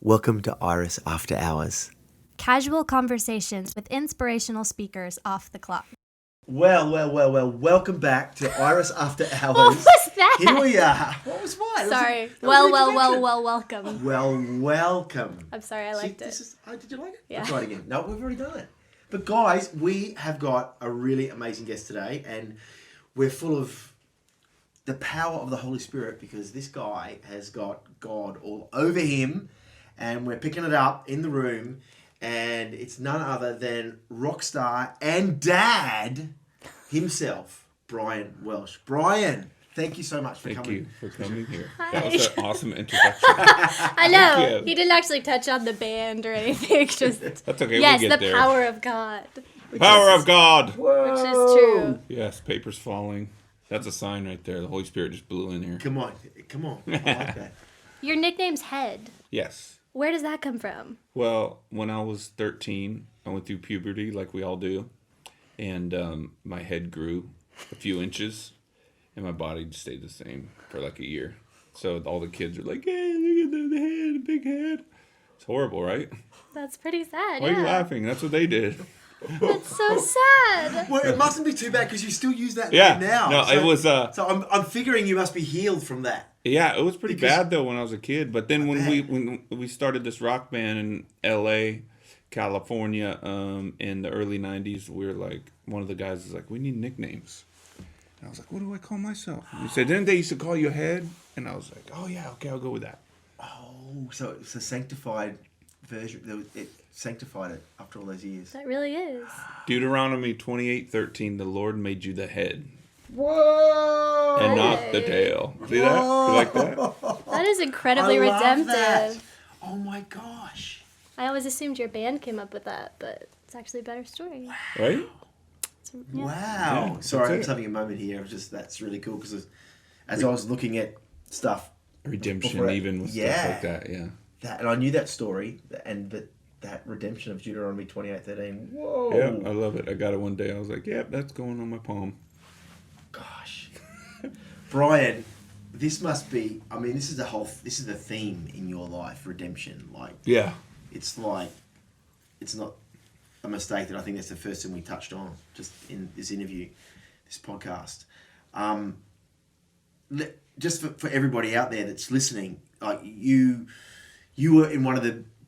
Welcome to Iris After Hours. Casual conversations with inspirational speakers off the clock. Well. Welcome back to Iris After Hours. What was that? Here we are. What was mine? Sorry. Welcome. Welcome. I'm sorry, I liked it. Did you like it? Yeah. Let's try it again. No, we've already done it. But guys, we have got a really amazing guest today, and we're full of the power of the Holy Spirit because this guy has got God all over him, and we're picking it up in the room, and it's none other than rock star and dad himself, Brian Welch. Brian, thank you so much for coming. Thank you for coming here. Hi. That was an awesome introduction. I know. Thank you. He didn't actually touch on the band or anything. Just That's okay. yes, we'll get the there. power of God, Power of God. Whoa. which is true. Yes, paper's falling. That's a sign right there. The Holy Spirit just blew in here. Come on. I like that. Your nickname's Head. Yes. Where does that come from? Well, when I was 13, I went through puberty like we all do. And my head grew a few inches. And my body stayed the same for like a year. So all the kids are like, hey, look at the head, big head. It's horrible, right? That's pretty sad. Why are yeah. you laughing? That's what they did. That's so sad. Well, it mustn't be too bad because you still use that Yeah. name now. No, so, it was... So I'm figuring you must be healed from that. Yeah, it was pretty Because- bad though when I was a kid. But then when we started this rock band in L.A., California, in the early '90s, we were like, one of the guys was like, we need nicknames. And I was like, what do I call myself? And he said, didn't they used to call you Head? And I was like, oh yeah, okay, I'll go with that. Oh, so it's a sanctified version. It sanctified it after all those years. That really is. Deuteronomy 28:13, the Lord made you the head Whoa! and not the tail. See that? You like that? That is incredibly I love redemptive. that. Oh my gosh. I always assumed your band came up with that, but it's actually a better story. Right? Yeah. Wow. Yeah, Sorry, I'm that's just it. having a moment here. That's really cool because as I was looking at stuff, Redemption, before- even with yeah. stuff like that, yeah. and I knew that story, and that redemption of Deuteronomy 28:13. Whoa. Yeah, I love it. I got it one day. I was like, yep, that's going on my palm. Gosh. Brian, this must be, I mean, this is the theme in your life, redemption. Like, Yeah. it's not a mistake that I think that's the first thing we touched on just in this interview, this podcast. Just for everybody out there that's listening, like you were in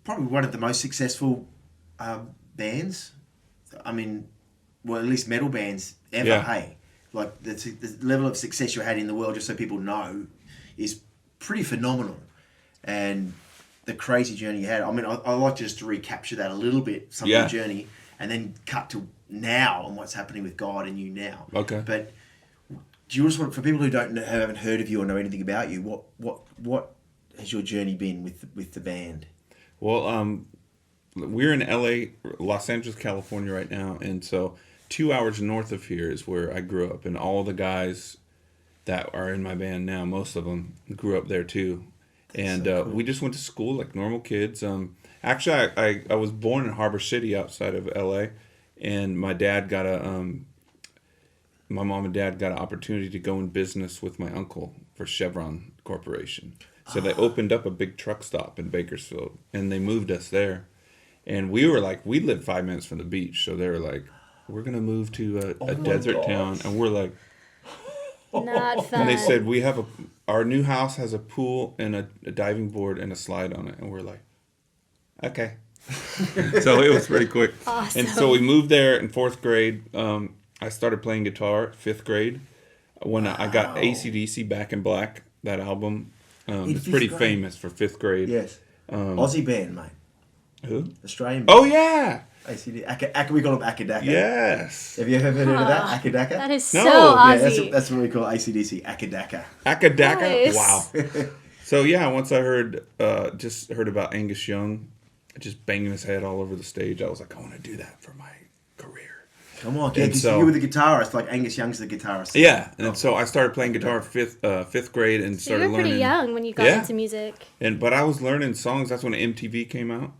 probably one of the most successful bands. I mean, well, at least metal bands ever. Yeah. Hey, like the level of success you had in the world, just so people know, is pretty phenomenal. And the crazy journey you had. I mean, I like just to recapture that a little bit, some of Yeah. the journey, and then cut to now and what's happening with God and you now. Okay. But do you just want, for people who haven't heard of you or know anything about you, what has your journey been with the band? Well, we're in LA, Los Angeles, California right now, and so 2 hours north of here is where I grew up, and all the guys that are in my band now, most of them grew up there too. And so cool. we just went to school like normal kids. Actually, I was born in Harbor City outside of LA, and my mom and dad got an opportunity to go in business with my uncle for Chevron Corporation. So they opened up a big truck stop in Bakersfield, and they moved us there. And we lived 5 minutes from the beach, so they were like, we're going to move to a desert town. And we're like, Not fun. and they said, our new house has a pool and a diving board and a slide on it. And we're like, okay. So it was pretty quick. Awesome. And so we moved there in 4th grade. I started playing guitar 5th grade when I got AC/DC Back in Black, that album. It's fifth pretty grade? famous for 5th grade. Yes. Aussie band, mate. Who? Australian band. Oh, yeah. ACD. We call them Akadaka. Yes. Have you ever heard of that? Akadaka? That is No. so Yeah, Aussie. That's what we call ACDC. Akadaka. Akadaka? Nice. Wow. So, yeah, once I heard about Angus Young just banging his head all over the stage, I was like, I want to do that for my career. Come on, yeah, And 'cause so- you were the guitarist, like Angus Young's the guitarist. Yeah, and so I started playing guitar 5th grade and So started you were pretty learning. young when you got Yeah. into music. But I was learning songs. That's when MTV came out.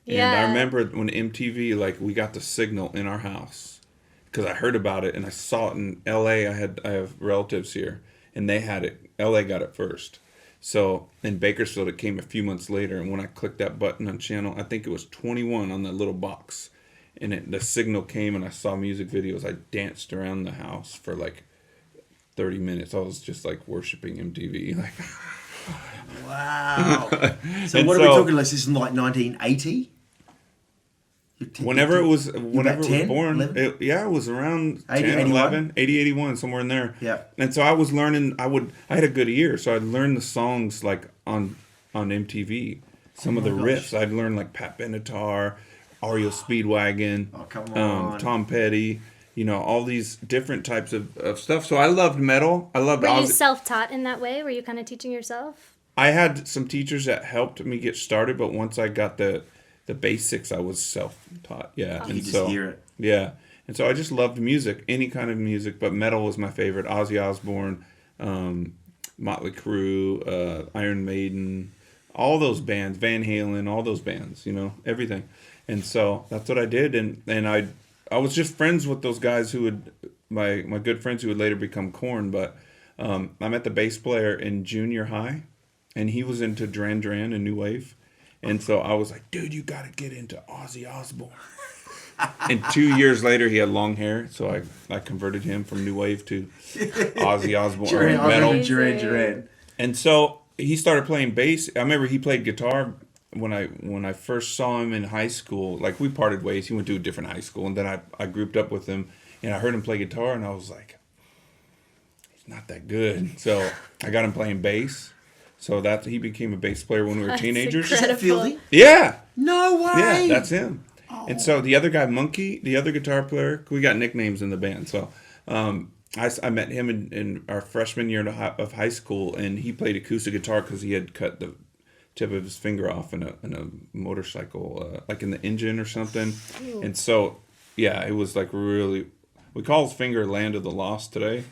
And Yeah. I remember when MTV, we got the signal in our house because I heard about it and I saw it in LA. I have relatives here and they had it. LA got it first. So in Bakersfield, it came a few months later, and when I clicked that button on channel, I think it was 21 on that little box, and the signal came, and I saw music videos. I danced around the house for like 30 minutes. I was just like worshiping MTV. Like, wow. So what are we talking like? This is like 1980? Whenever it was 10, born, it was around 80, 10, 81? 11, 80, 81, somewhere in there. Yeah. And so I was learning, I had a good ear, so I'd learn the songs like on MTV. Some of the riffs, I'd learn like Pat Benatar, REO Speedwagon, Tom Petty, all these different types of stuff. So I loved metal. Were you self-taught in that way? Were you kind of teaching yourself? I had some teachers that helped me get started, but once I got the basics, I was self-taught. Yeah. And you just hear it. Yeah. And so I just loved music, any kind of music, but metal was my favorite. Ozzy Osbourne, Motley Crue, Iron Maiden, all those bands, Van Halen, all those bands, everything. And so that's what I did. And I was just friends with those guys who would, my good friends who would later become Korn. But I met the bass player in junior high, and he was into Duran Duran and New Wave. And so I was like, dude, you got to get into Ozzy Osbourne. And 2 years later, he had long hair, so I converted him from New Wave to Ozzy Osbourne metal. Duran. And so he started playing bass. I remember he played guitar when I first saw him in high school. Like, we parted ways. He went to a different high school, and then I grouped up with him, and I heard him play guitar, and I was like, he's not that good. So I got him playing bass. So he became a bass player when we were teenagers. Incredible. Yeah. No way. Yeah, that's him. Oh. And so the other guy, Monkey, the other guitar player, we got nicknames in the band. So I met him in our freshman year of high school, and he played acoustic guitar because he had cut the tip of his finger off in a motorcycle, like in the engine or something. Ooh. And so, yeah, it was like really, we call his finger Land of the Lost today.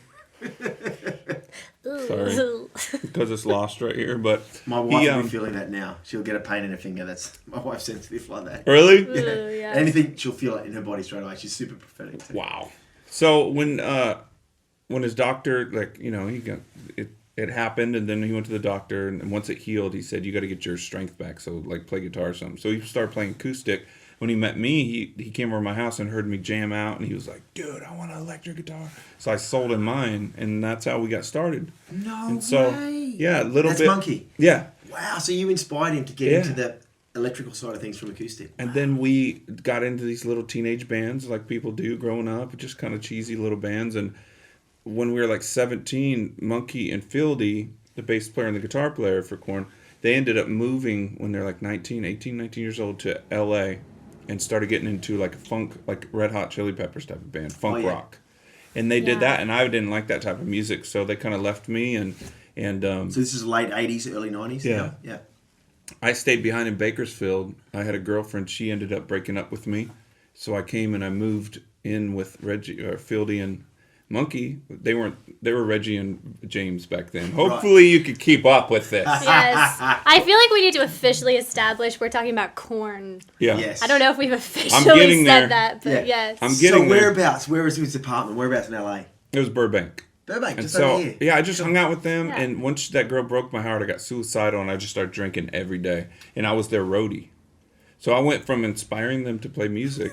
Sorry, because it's lost right here. But my wife will be feeling that now. She'll get a pain in her finger. That's my wife's sensitive like that. Really? Yeah. Anything, she'll feel it in her body straight away. She's super prophetic too. Wow. So when his doctor, like, he got it happened, and then he went to the doctor, and once it healed, he said, you got to get your strength back. So like play guitar or something. So he started playing acoustic. When he met me, he came over to my house and heard me jam out, and he was like, dude, I want an electric guitar. So I sold him mine, and that's how we got started. No way. Yeah, That's Monkey. Yeah. Wow, so you inspired him to get into the electrical side of things from acoustic. And then we got into these little teenage bands like people do growing up, just kind of cheesy little bands. And when we were like 17, Monkey and Fieldy, the bass player and the guitar player for Korn, they ended up moving when they're like 19 years old to L.A., and started getting into like funk, like Red Hot Chili Peppers type of band, funk rock. And they did that, and I didn't like that type of music, so they kind of left me. And so this is late 80s, early 90s? Yeah. Yeah. I stayed behind in Bakersfield. I had a girlfriend. She ended up breaking up with me. So I came and I moved in with Fieldy and Monkey. They were Reggie and James back then. Hopefully you could keep up with this. Yes. I feel like we need to officially establish we're talking about Korn. Yeah. Yes. I don't know if we've officially said that, but yes. I'm getting there. Whereabouts? Where was his apartment? Whereabouts in LA? It was Burbank. Just over here. Yeah, I just hung out with them, and once that girl broke my heart, I got suicidal, and I just started drinking every day. And I was their roadie. So I went from inspiring them to play music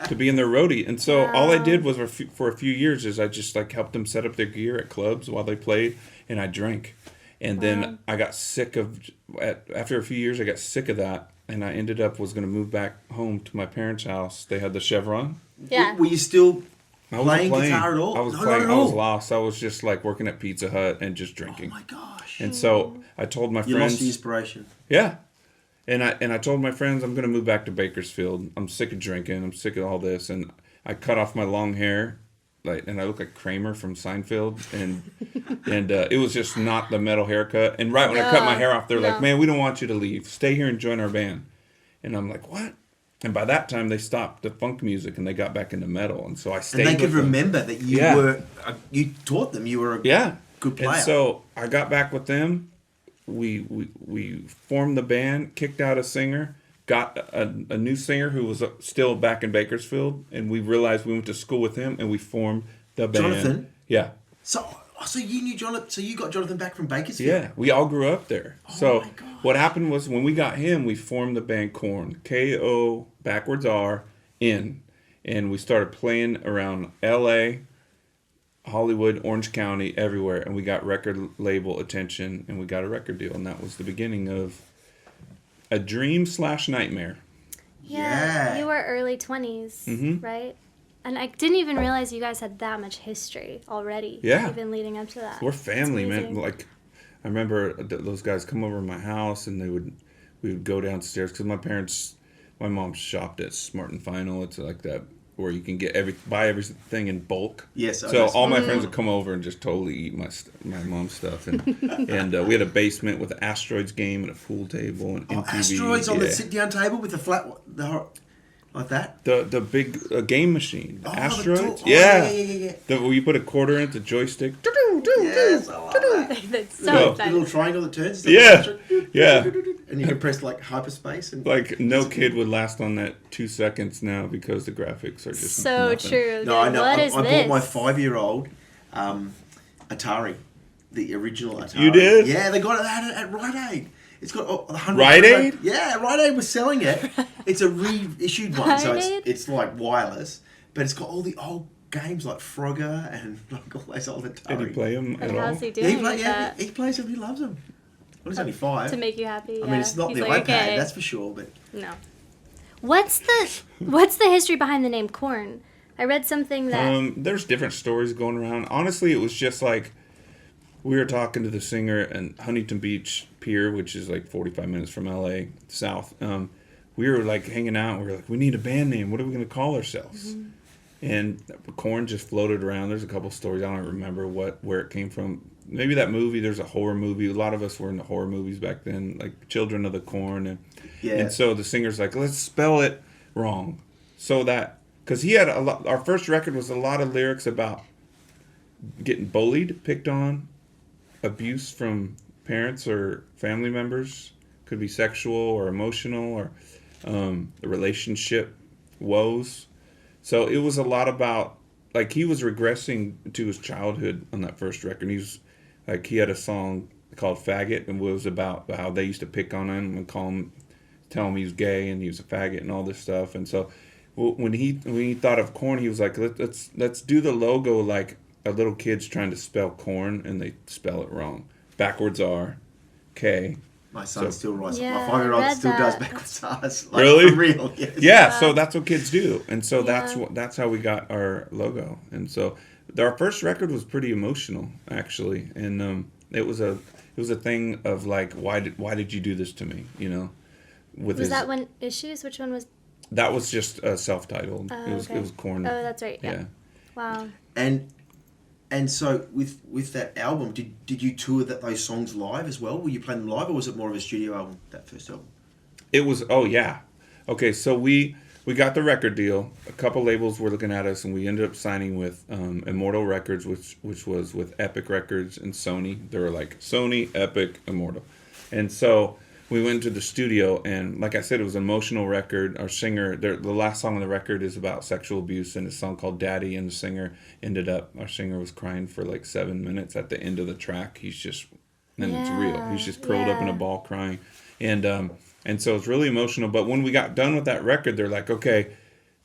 to being their roadie. And so all I did was for a few years is I just like helped them set up their gear at clubs while they played, and I drank. And then I got sick after a few years, I got sick of that, and I ended up was going to move back home to my parents' house. They had the Chevron. Yeah. Were you still playing guitar at all? I was playing. I was lost. I was just like working at Pizza Hut and just drinking. Oh my gosh. And so I told my friends. You lost the inspiration. Yeah. And I told my friends I'm going to move back to Bakersfield. I'm sick of drinking. I'm sick of all this. And I cut off my long hair, and I look like Kramer from Seinfeld. And it was just not the metal haircut. And right when I cut my hair off, they're like, man, we don't want you to leave. Stay here and join our band. And I'm like, what? And by that time, they stopped the funk music and they got back into metal. And so I stayed with them. And they could remember that you were, you taught them you were a good player. And so I got back with them. We formed the band, kicked out a singer, got a new singer who was still back in Bakersfield, and we realized we went to school with him, and we formed the band. Jonathan? Yeah. So Oh, so you knew Jonathan? So you got Jonathan back from Bakersfield? Yeah, we all grew up there. Oh So my God. what happened was when we got him, we formed the band Korn, K-O backwards R N, and we started playing around L.A., Hollywood, Orange County, everywhere, and we got record label attention, and we got a record deal, and that was the beginning of a dream/nightmare. Yeah, you were early 20s, right? And I didn't even realize you guys had that much history already. Yeah. Even leading up to that. We're family, That's man. amazing. Like, I remember those guys come over to my house, and we would go downstairs because my mom shopped at Smart and Final. It's like that where you can buy everything in bulk. Yes. So all my friends would come over and just totally eat my mom's stuff, and we had a basement with an Asteroids game and a pool table and MTV. Asteroids on the sit-down table with like that? The big game machine. Oh, Asteroids? yeah. Where you put a quarter in the joystick. Yes, I love that. That's so The little exciting. triangle that turns. Yeah. And you can press like hyperspace. And Like, no kid would last on that 2 seconds now because the graphics are just So nothing. true. No, I know. What I is bought this? my 5-year-old Atari, the original Atari. You did? Yeah, they got it at Rite Aid. It's got 100. Rite Aid? Yeah, Rite Aid was selling it. It's a reissued one, so Rite Aid? it's like wireless, but it's got all the old games like Frogger and like all those old Atari. Did he play them at And all? how's he Yeah, doing with that? he plays them. He loves them. Well, he's only 5. To make you happy. I mean, it's not He's the like, iPad, okay. that's for sure. But No. What's the history behind the name Korn? I read something that There's different stories going around. Honestly, it was just like we were talking to the singer in Huntington Beach Pier, which is like 45 minutes from LA south. We were like hanging out. We were like, we need a band name. What are we going to call ourselves? Mm-hmm. And Korn just floated around. There's a couple stories. I don't remember where it came from. Maybe that movie. There's a horror movie. A lot of us were into horror movies back then, like Children of the Corn. And so the singer's like, let's spell it wrong. So that, because he had a lot, our first record was a lot of lyrics about getting bullied, picked on, abuse from parents or family members. Could be sexual or emotional or the relationship woes. So it was a lot about, like, he was regressing to his childhood on that first record. He had a song called Faggot, and it was about how they used to pick on him and tell him he was gay and he was a faggot and all this stuff. And so when he thought of Korn, he was like, let's do the logo like a little kid's trying to spell corn and they spell it wrong. Backwards R, K. my son still writes. Yeah, My 5-year-old I still read does that. backwards R's. Like, Really? For real, yes. Yeah, so that's what kids do, and so Yeah. that's how we got our logo. And so our first record was pretty emotional, actually, and it was a thing of like, why did you do this to me? You know, was that one Issues? Which one was? that was just self-titled. Oh, It was okay. Korn. Oh, that's right. Yeah. Wow. And so with that album, did you tour those songs live as well? Were you playing them live, or was it more of a studio album, that first album? It was. Oh yeah. Okay, so we got the record deal. A couple labels were looking at us, and we ended up signing with Immortal Records, which was with Epic Records and Sony. They were like Sony, Epic, Immortal, and so we went to the studio, and like I said, it was an emotional record. Our singer, the last song on the record is about sexual abuse, and a song called Daddy, and the singer our singer was crying for like 7 minutes at the end of the track. He's just, and it's real. He's just curled up in a ball crying, and so it's really emotional. But when we got done with that record, they're like, okay,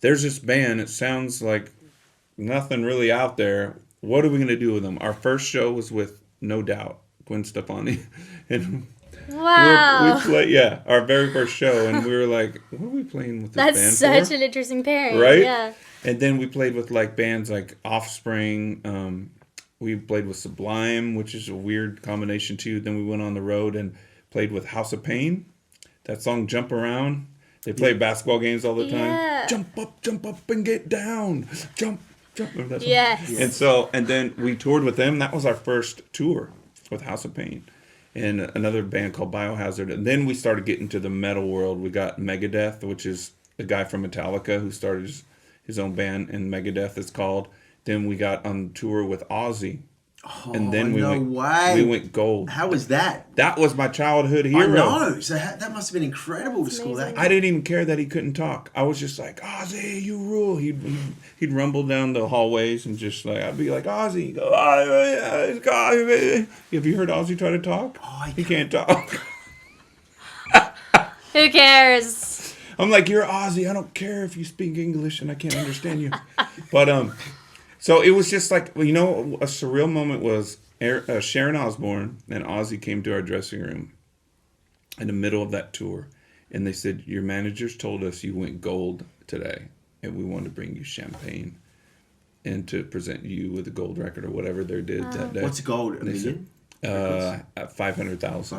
there's this band. It sounds like nothing really out there. What are we going to do with them? Our first show was with No Doubt, Gwen Stefani, and Wow. our very first show, and we were like, what are we playing with this That's band such for? an interesting pairing. Right? Yeah. And then we played with like bands like Offspring. We played with Sublime, which is a weird combination too. Then we went on the road and played with House of Pain. That song Jump Around. They play basketball games all the time. Yeah. Jump up and get down. Jump. Remember that song? Yes. And then we toured with them. That was our first tour with House of Pain. And another band called Biohazard. And then we started getting to the metal world. We got Megadeth, which is the guy from Metallica who started his own band, and Megadeth is called. Then we got on tour with Ozzy. Oh, and then way. We went gold. How was that? That was my childhood hero. I know. So that must have been incredible to score that. I didn't even care that he couldn't talk. I was just like, Ozzy, you rule. He'd rumble down the hallways and just like, I'd be like, Ozzy, go, have you heard Ozzy try to talk? Oh, he can't talk. Who cares? I'm like, you're Ozzy. I don't care if you speak English and I can't understand you. But so it was just like, a surreal moment was Sharon Osbourne and Ozzy came to our dressing room in the middle of that tour, and they said, your managers told us you went gold today, and we wanted to bring you champagne and to present you with a gold record or whatever they did that day. What's gold? A million? 500,000.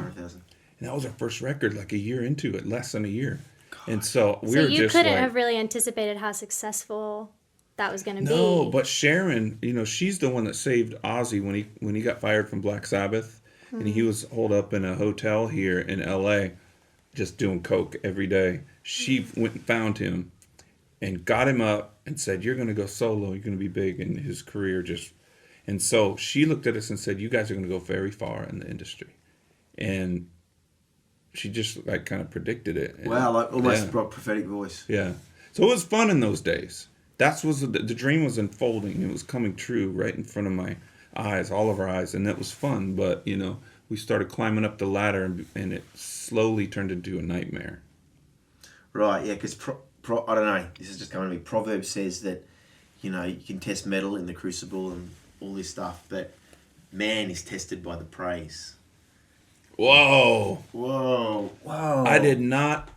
And that was our first record, like a year into it, less than a year. God. And so we were just like... So you couldn't have really anticipated how successful that was going to be. No, but Sharon, she's the one that saved Ozzy when he got fired from Black Sabbath. Mm-hmm. And he was holed up in a hotel here in L.A. just doing coke every day. She went and found him and got him up and said, you're going to go solo. You're going to be big in his career. And so she looked at us and said, you guys are going to go very far in the industry. And she just like kind of predicted it. Wow, like almost a prophetic voice. Yeah. So it was fun in those days. The dream was unfolding. It was coming true right in front of my eyes, all of our eyes. And that was fun. But, we started climbing up the ladder and it slowly turned into a nightmare. Right, yeah, because I don't know, this is just coming to me. Proverbs says that, you can test metal in the crucible and all this stuff, but man is tested by the praise. Whoa. I did not.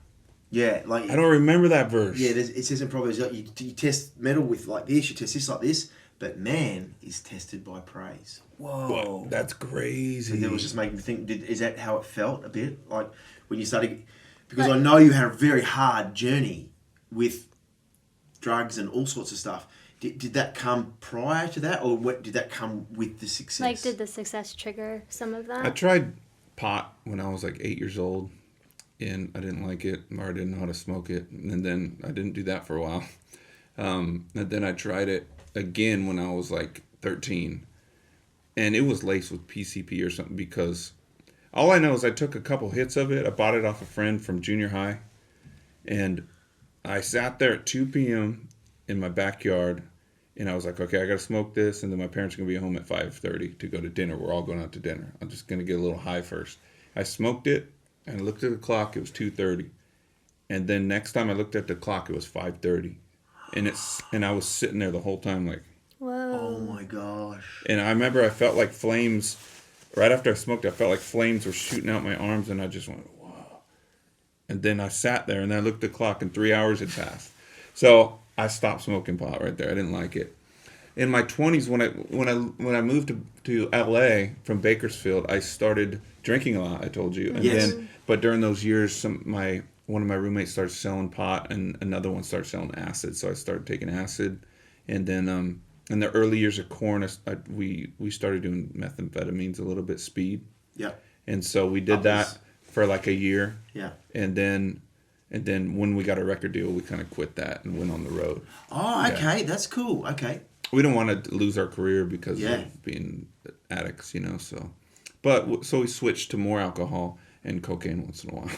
Yeah, like... I don't remember that verse. Yeah, it says in Proverbs, you test metal with like this, you test this like this, but man is tested by praise. Whoa. That's crazy. So that was just making me think, is that how it felt a bit? Like when you started... Because I know you had a very hard journey with drugs and all sorts of stuff. Did that come prior to that, or did that come with the success? Like, did the success trigger some of that? I tried pot when I was like 8 years old, and I didn't like it, or I didn't know how to smoke it, and then I didn't do that for a while. And then I tried it again when I was like 13, and it was laced with PCP or something, because all I know is I took a couple hits of it. I bought it off a friend from junior high, and I sat there at 2 p.m. in my backyard, and I was like, okay, I got to smoke this, and then my parents are going to be home at 5:30 to go to dinner. We're all going out to dinner. I'm just going to get a little high first. I smoked it, and I looked at the clock. It was 2:30. And then next time I looked at the clock, it was 5:30. And I was sitting there the whole time like, whoa. Oh, my gosh. And I remember I felt like flames. Right after I smoked, I felt like flames were shooting out my arms, and I just went, whoa. And then I sat there, and I looked at the clock, and 3 hours had passed. So I stopped smoking pot right there. I didn't like it. In my 20s, when I moved to LA from Bakersfield, I started drinking a lot. I told you, and yes. But during those years, one of my roommates started selling pot, and another one started selling acid. So I started taking acid, and then in the early years of Korn, we started doing methamphetamines a little bit, speed. Yeah. And so we did that for like a year. Yeah. And then when we got a record deal, we kind of quit that and went on the road. Oh, okay. Yeah. That's cool. Okay. We don't want to lose our career because of being addicts, so. But so we switched to more alcohol and cocaine once in a while.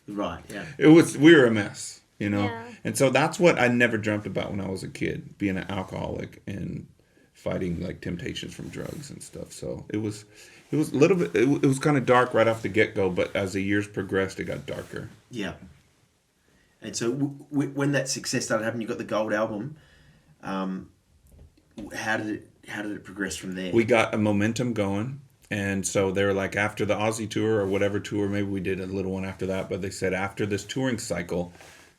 Right, yeah. We were a mess, Yeah. And so that's what I never dreamt about when I was a kid, being an alcoholic and fighting like temptations from drugs and stuff. So it was a little bit, it was kind of dark right off the get-go, but as the years progressed, it got darker. Yeah. And so when that success started happening, you got the gold album. How did it progress from there? We got a momentum going. And so they were like, after the Aussie tour or whatever tour, maybe we did a little one after that, but they said, after this touring cycle,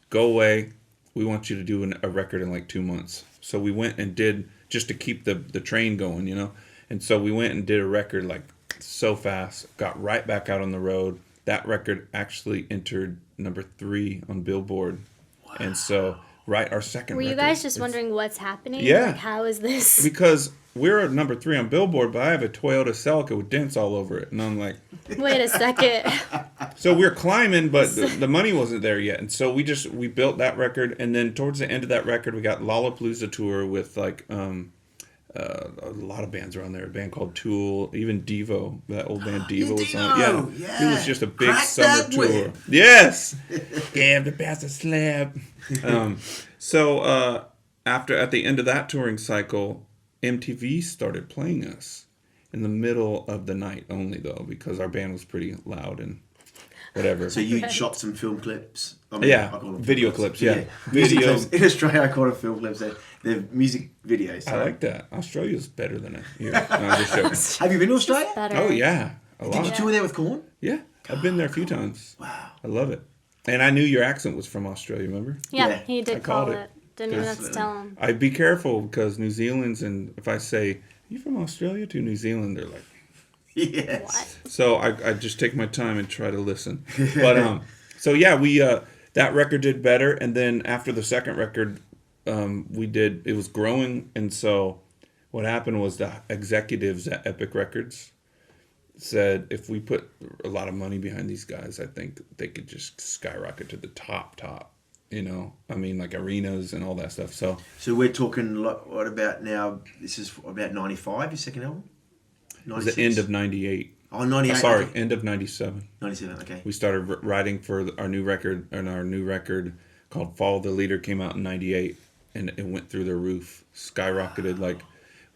go away. We want you to do a record in like 2 months. So we went and did, just to keep the train going, And so we went and did a record like so fast, got right back out on the road. That record actually entered number 3 on Billboard. Wow. And so, our second record. Were you guys just wondering what's happening? Yeah. Like, how is this? Because we're at number 3 on Billboard, but I have a Toyota Celica with dents all over it. And I'm like... Wait a second. So we're climbing, but the money wasn't there yet. And so we built that record. And then towards the end of that record, we got Lollapalooza tour with like A lot of bands are on there. A band called Tool, even Devo, that old band Devo was on. Yeah, it was just a big Crack summer that tour. whip. Yes, damn the bastard slap. So at the end of that touring cycle, MTV started playing us in the middle of the night only, though, because our band was pretty loud and whatever. So you shot some film clips. I Yeah, I call them video film clips, yeah. Music Video. clips. In Australia, I call them film clips. They're music videos. I like that. Australia's better than here. No, I'm just joking. Have you been to Australia? Better. Oh yeah, a Did lot. you tour there with Korn? Yeah, I've been there a few times. Wow. I love it. And I knew your accent was from Australia, remember? Yeah, Yeah, he I did called call it. it. Didn't even have to tell him. I'd be careful because New Zealand's, and if I say, you from Australia to New Zealand, they're like, Yes. What? so I just take my time and try to listen. But so yeah, we that record did better, and then after the second record, it was growing, and so what happened was the executives at Epic Records said if we put a lot of money behind these guys, I think they could just skyrocket to the top. You know, I mean, like arenas and all that stuff. So we're talking, what about now? This is about 95, your second album? it was the end of 98. Oh, 98. Sorry, Okay. end of 97. 97, okay. We started writing for our new record, and our new record called Follow the Leader came out in 98, and it went through the roof, skyrocketed. Like,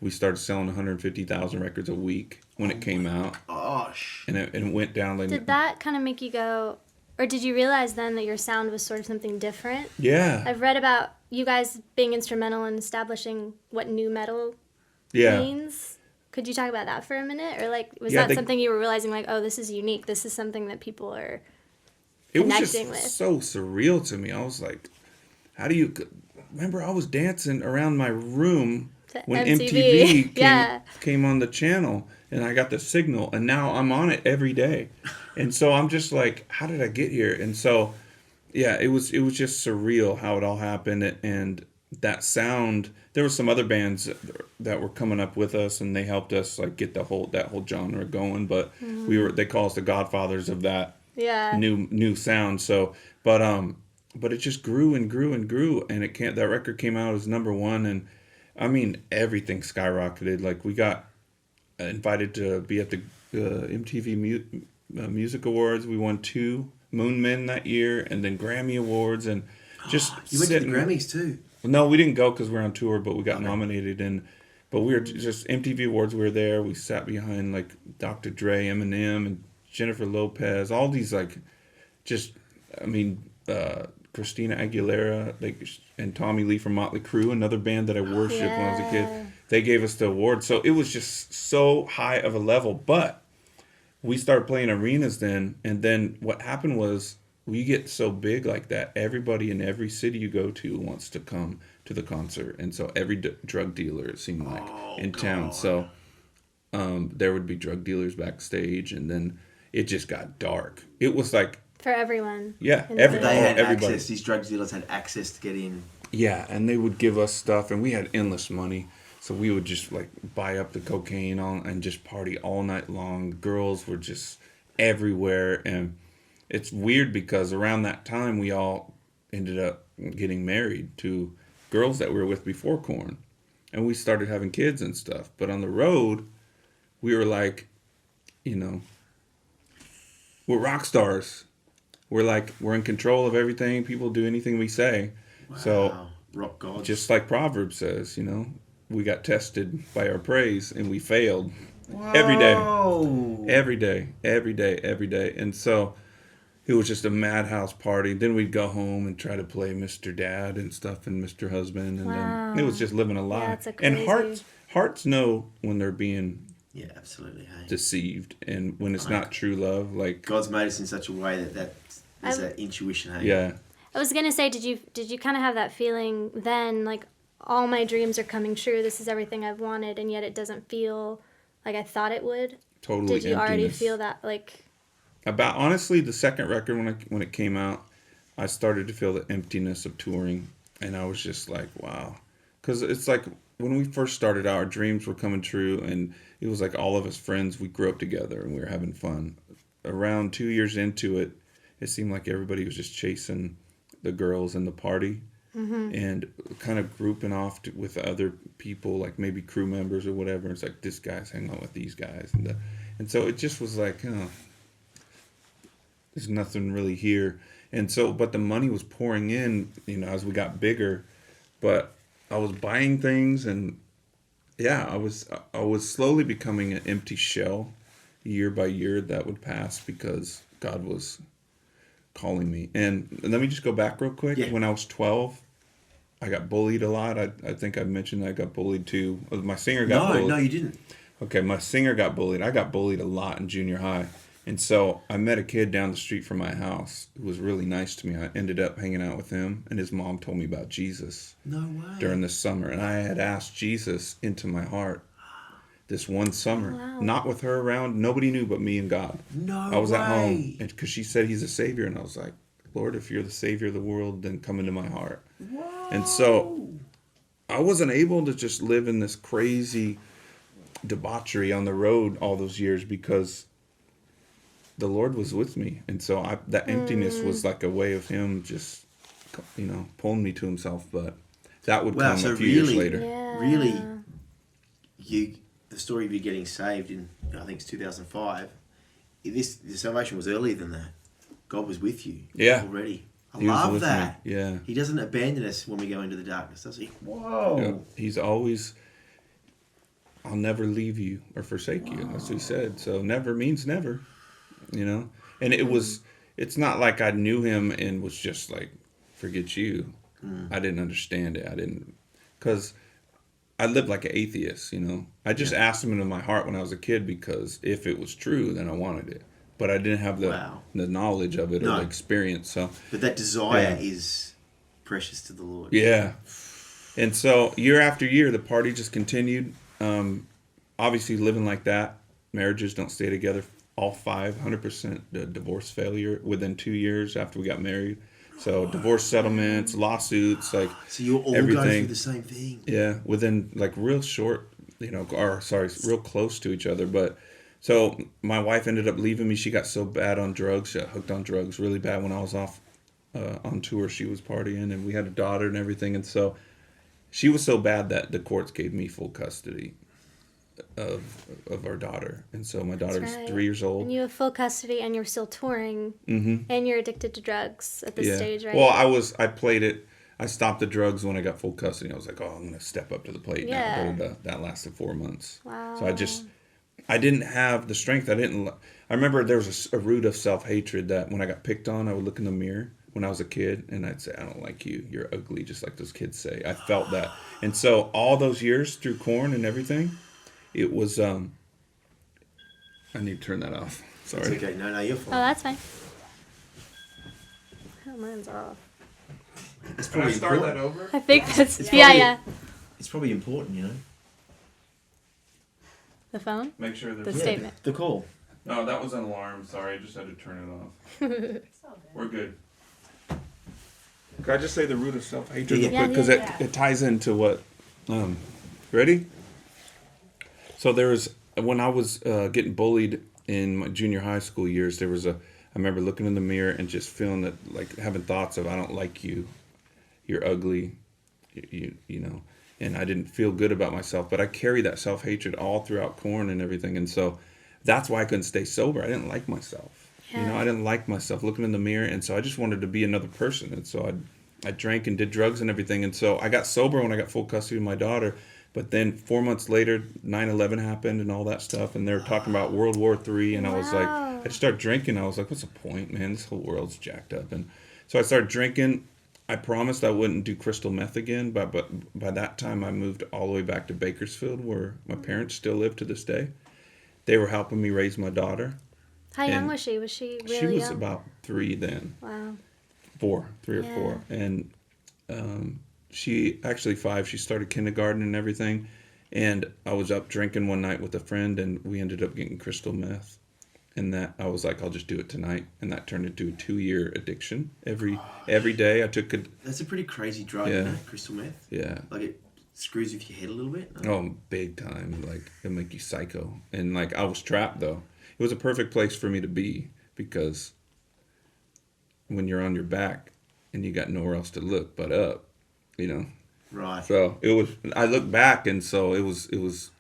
we started selling 150,000 records a week when it came out. Gosh. And it went down. Like, Did that kind of make you go, or did you realize then that your sound was sort of something different? Yeah. I've read about you guys being instrumental in establishing what new metal Yeah. means. Could you talk about that for a minute? Or like, was Yeah, that something you were realizing like, oh, this is unique. This is something that people are It was connecting just with? so surreal to me. I was like, how do you... Remember, I was dancing around my room To when MTV. MTV came on the channel, and I got the signal, and now I'm on it every day. And so I'm just like, how did I get here? And so, yeah, it was just surreal how it all happened, and that sound. There were some other bands that were coming up with us, and they helped us like get that whole genre going. But they call us the godfathers of that Yeah. new sound. So, but it just grew and grew and grew, and that record came out as number one, and I mean everything skyrocketed. Like, we got invited to be at the MTV Music Awards. We won 2 Moon Men that year, and then Grammy Awards, and just You went to the Grammys too. No, we didn't go because we were on tour, but we got nominated, but we were just MTV Awards. We were there. We sat behind like Dr. Dre, Eminem, and Jennifer Lopez. All these like, just I mean, Christina Aguilera, like, and Tommy Lee from Motley Crue, another band that I worshipped when I was a kid. They gave us the award, so it was just so high of a level. But we started playing arenas then, and then what happened was, we get so big like that, everybody in every city you go to wants to come to the concert. And so every drug dealer, it seemed like, in town. So there would be drug dealers backstage, and then it just got dark. It was like... For everyone. Yeah, In They had everybody. access, these drug dealers had access to get in. Yeah, and they would give us stuff, and we had endless money. So we would just like buy up the cocaine and just party all night long. Girls were just everywhere, and... It's weird because around that time we all ended up getting married to girls that we were with before Korn, and we started having kids and stuff. But on the road, we were like, we're rock stars. We're in control of everything. People do anything we say. Wow. So rock gods. just like Proverbs says, we got tested by our praise and we failed. Every day. Every day. And so it was just a madhouse party. Then we'd go home and try to play Mr. Dad and stuff and Mr. Husband. And then it was just living a lie. Yeah, it's and crazy. hearts know when they're being absolutely. Hey. deceived, and when it's not true love. Like, God's made us in such a way that there's that intuition. Hey. Yeah. I was gonna say, did you kind of have that feeling then, like, all my dreams are coming true, this is everything I've wanted, and yet it doesn't feel like I thought it would? Totally. Did you already emptiness. feel that, like... Honestly, the second record when it came out, I started to feel the emptiness of touring, and I was just like, wow, because it's like when we first started out, our dreams were coming true, and it was like all of us friends, we grew up together and we were having fun. Around 2 years into it, it seemed like everybody was just chasing the girls and the party, and kind of grouping off with other people, like maybe crew members or whatever. It's like, this guy's hanging out with these guys. And so it just was like, oh, there's nothing really here. And so, but the money was pouring in, as we got bigger. But I was buying things, and yeah, I was slowly becoming an empty shell year by year that would pass because God was calling me. And let me just go back real quick. Yeah. When I was 12, I got bullied a lot. I think I mentioned I got bullied too. My singer got bullied. No, you didn't. Okay, my singer got bullied. I got bullied a lot in junior high. And so I met a kid down the street from my house who was really nice to me. I ended up hanging out with him, and his mom told me about Jesus. No way. During this summer. And I had asked Jesus into my heart this one summer. Wow. Not with her around. Nobody knew but me and God. No I was way. at home because she said he's a savior. And I was like, Lord, if you're the savior of the world, then come into my heart. Whoa. And so I wasn't able to just live in this crazy debauchery on the road all those years because the Lord was with me. And so that emptiness was like a way of him just, pulling me to himself. But that would come a few years later. Yeah. Really, the story of you getting saved in, I think it's 2005, the salvation was earlier than that. God was with you already. I He was love with that. me. Yeah. He doesn't abandon us when we go into the darkness, does he? Whoa. Yeah. He's always, I'll never leave you or forsake you. That's what he said. So never means never, And it's not like I knew him and was just like, forget you. I didn't understand it. Because I lived like an atheist, I just asked him into my heart when I was a kid because if it was true, then I wanted it. But I didn't have the knowledge of it or the experience. So, but that desire is precious to the Lord. Yeah. And so year after year, the party just continued. Obviously, living like that, marriages don't stay together. All 100% divorce failure within 2 years after we got married. So divorce settlements, lawsuits, like so you're all everything. going through the same thing. Yeah, within like real short, real close to each other. But so my wife ended up leaving me. She got so bad on drugs, she got hooked on drugs really bad when I was off on tour. She was partying, and we had a daughter and everything. And so she was so bad that the courts gave me full custody of our daughter. And so my daughter's 3 years old. And you have full custody, and you're still touring, and you're addicted to drugs at this stage, right? Well, I played it. I stopped the drugs when I got full custody. I was like, I'm going to step up to the plate now. But that lasted 4 months. Wow. So I didn't have the strength. I remember there was a root of self-hatred that when I got picked on, I would look in the mirror when I was a kid, and I'd say, I don't like you. You're ugly, just like those kids say. I felt that. And so all those years through Korn and everything, it was, I need to turn that off. Sorry. It's okay. No, you're fine. Oh, that's fine. Oh, mine's off. It's Can I probably start important. that over? I think that's, It's yeah, probably- yeah. It's probably important, The phone? Make sure The there's... statement. The call. No, that was an alarm. Sorry, I just had to turn it off. We're good. Can I just say the root of self-hatred real Yeah, quick? Because yeah. it ties into what... ready? So there was... When I was getting bullied in my junior high school years, there was I remember looking in the mirror and just feeling that, like, having thoughts of, I don't like you. You're ugly. You know... And I didn't feel good about myself, but I carried that self-hatred all throughout Korn and everything. And so that's why I couldn't stay sober. I didn't like myself. Yeah. I didn't like myself looking in the mirror. And so I just wanted to be another person. And so I drank and did drugs and everything. And so I got sober when I got full custody of my daughter. But then 4 months later, 9/11 happened and all that stuff. And they were talking about World War III. And I was like, I just started drinking. I was like, what's the point, man? This whole world's jacked up. And so I started drinking. I promised I wouldn't do crystal meth again, but by that time I moved all the way back to Bakersfield, where my parents still live to this day. They were helping me raise my daughter. How young was she? Was she really She was young? about 3 then. Wow. 3 or 4. And she, actually 5, she started kindergarten and everything. And I was up drinking one night with a friend, and we ended up getting crystal meth. And that I was like, I'll just do it tonight, and that turned into a 2-year addiction. Every day I took it. That's a pretty crazy drug, Yeah. isn't it? Crystal meth. Yeah. Like it screws with your head a little bit. No? Oh, big time! Like it'll make you psycho. And like I was trapped though. It was a perfect place for me to be because when you're on your back and you got nowhere else to look but up, you know. Right. So it was. I look back, and so it was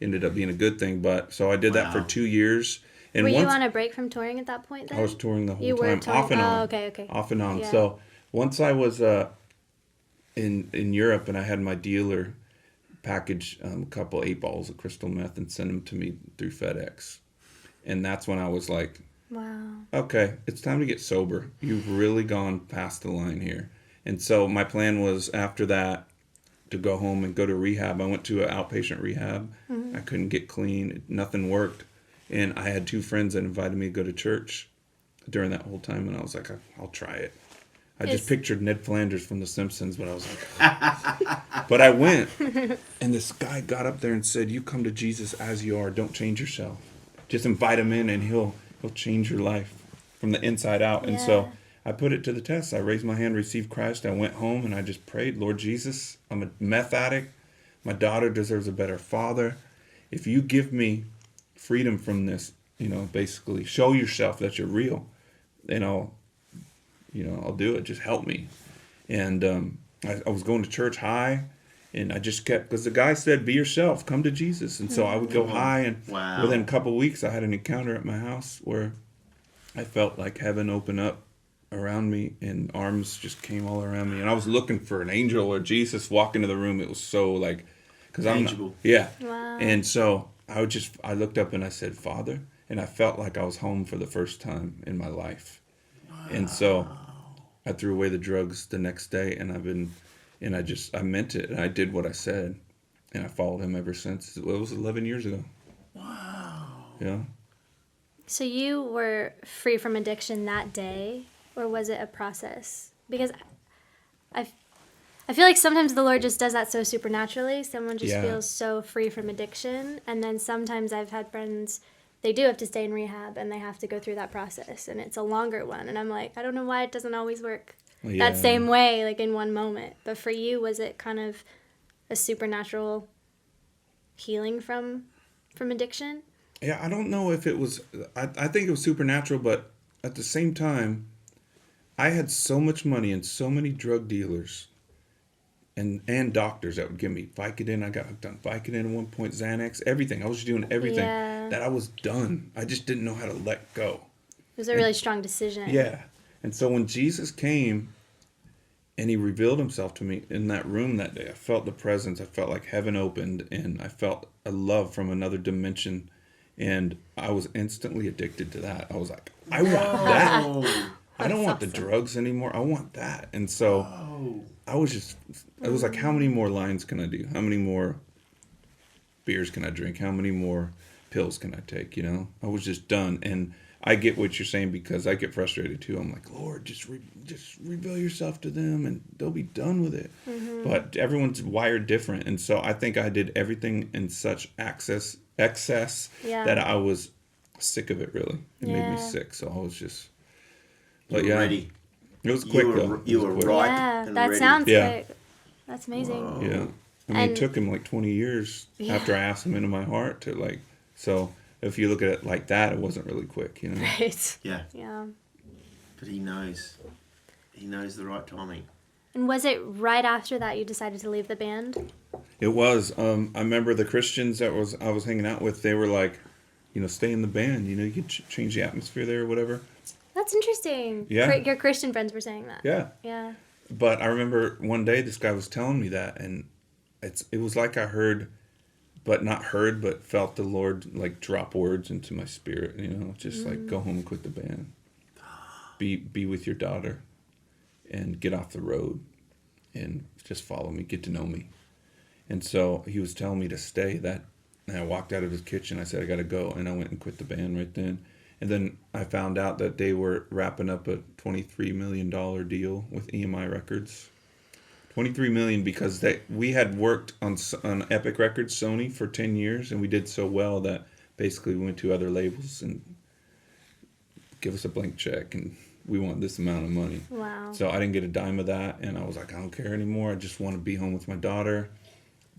ended up being a good thing. But so I did that for Wow. 2 years. And Were you once on a break from touring at that point then? I was touring the whole You were time, touring. off and on. Oh, okay. Off and on. Yeah. So once I was in Europe, and I had my dealer package a couple 8-balls of crystal meth and send them to me through FedEx, and that's when I was like, Wow. okay, it's time to get sober. You've really gone past the line here. And so my plan was after that to go home and go to rehab. I went to an outpatient rehab. I couldn't get clean. Nothing worked. And I had 2 friends that invited me to go to church during that whole time. And I was like, I'll try it. I just pictured Ned Flanders from The Simpsons, but I was like, but I went. And this guy got up there and said, you come to Jesus as you are. Don't change yourself. Just invite him in and he'll change your life from the inside out. And so I put it to the test. I raised my hand, received Christ. I went home and I just prayed, Lord Jesus, I'm a meth addict. My daughter deserves a better father. If you give me freedom from this, basically show yourself that you're real, then I'll do it. Just help me. And I was going to church high, and I just kept, because the guy said, be yourself, come to Jesus. And so I would go high, and within a couple of weeks, I had an encounter at my house where I felt like heaven open up around me, and arms just came all around me. And I was looking for an angel or Jesus walk into the room. It was so like, because I'm not, yeah. Wow. And so I looked up and I said, Father, and I felt like I was home for the first time in my life. Wow. And so I threw away the drugs the next day, and I meant it, and I did what I said, and I followed him ever since. It was 11 years ago. Wow. Yeah. So you were free from addiction that day, or was it a process? Because I feel like sometimes the Lord just does that so supernaturally. Someone just feels so free from addiction, and then sometimes I've had friends, they do have to stay in rehab, and they have to go through that process, and it's a longer one. And I'm like, I don't know why it doesn't always work that same way, like in one moment. But for you, was it kind of a supernatural healing from addiction? Yeah, I don't know if it was, I think it was supernatural, but at the same time, I had so much money and so many drug dealers and doctors that would give me Vicodin. I got hooked on Vicodin at one point, Xanax, everything. I was doing everything that I was done. I just didn't know how to let go. It was a really strong decision. Yeah. And so when Jesus came and he revealed himself to me in that room that day, I felt the presence. I felt like heaven opened, and I felt a love from another dimension. And I was instantly addicted to that. I was like, I want that. I don't want the drugs anymore. I want that. And so I was just, it was like, how many more lines can I do? How many more beers can I drink? How many more pills can I take? I was just done. And I get what you're saying, because I get frustrated too. I'm like, Lord, just reveal yourself to them and they'll be done with it. Mm-hmm. But everyone's wired different. And so I think I did everything in such excess that I was sick of it, really. It made me sick. So I was just, but ready. It was quick though. You were ripe. Yeah, and that ready. sounds quick. That's amazing. Whoa. Yeah. I mean, it took him like 20 years after I asked him into my heart to so if you look at it like that, it wasn't really quick, Right. Yeah. Yeah. But he knows the right timing. And was it right after that you decided to leave the band? It was. I remember the Christians that I was hanging out with, they were like, stay in the band, you could change the atmosphere there or whatever. That's interesting. Yeah. Your Christian friends were saying that. Yeah. Yeah. But I remember one day this guy was telling me that, and it was like I heard, but felt the Lord like drop words into my spirit, just like, go home and quit the band. Be with your daughter and get off the road and just follow me, get to know me. And so he was telling me to stay and I walked out of his kitchen. I said, I got to go. And I went and quit the band right then. And then I found out that they were wrapping up a $23 million deal with EMI Records. $23 million, because we had worked on Epic Records, Sony, for 10 years, and we did so well that basically we went to other labels and give us a blank check, and we want this amount of money. Wow. So I didn't get a dime of that, and I was like, I don't care anymore. I just want to be home with my daughter.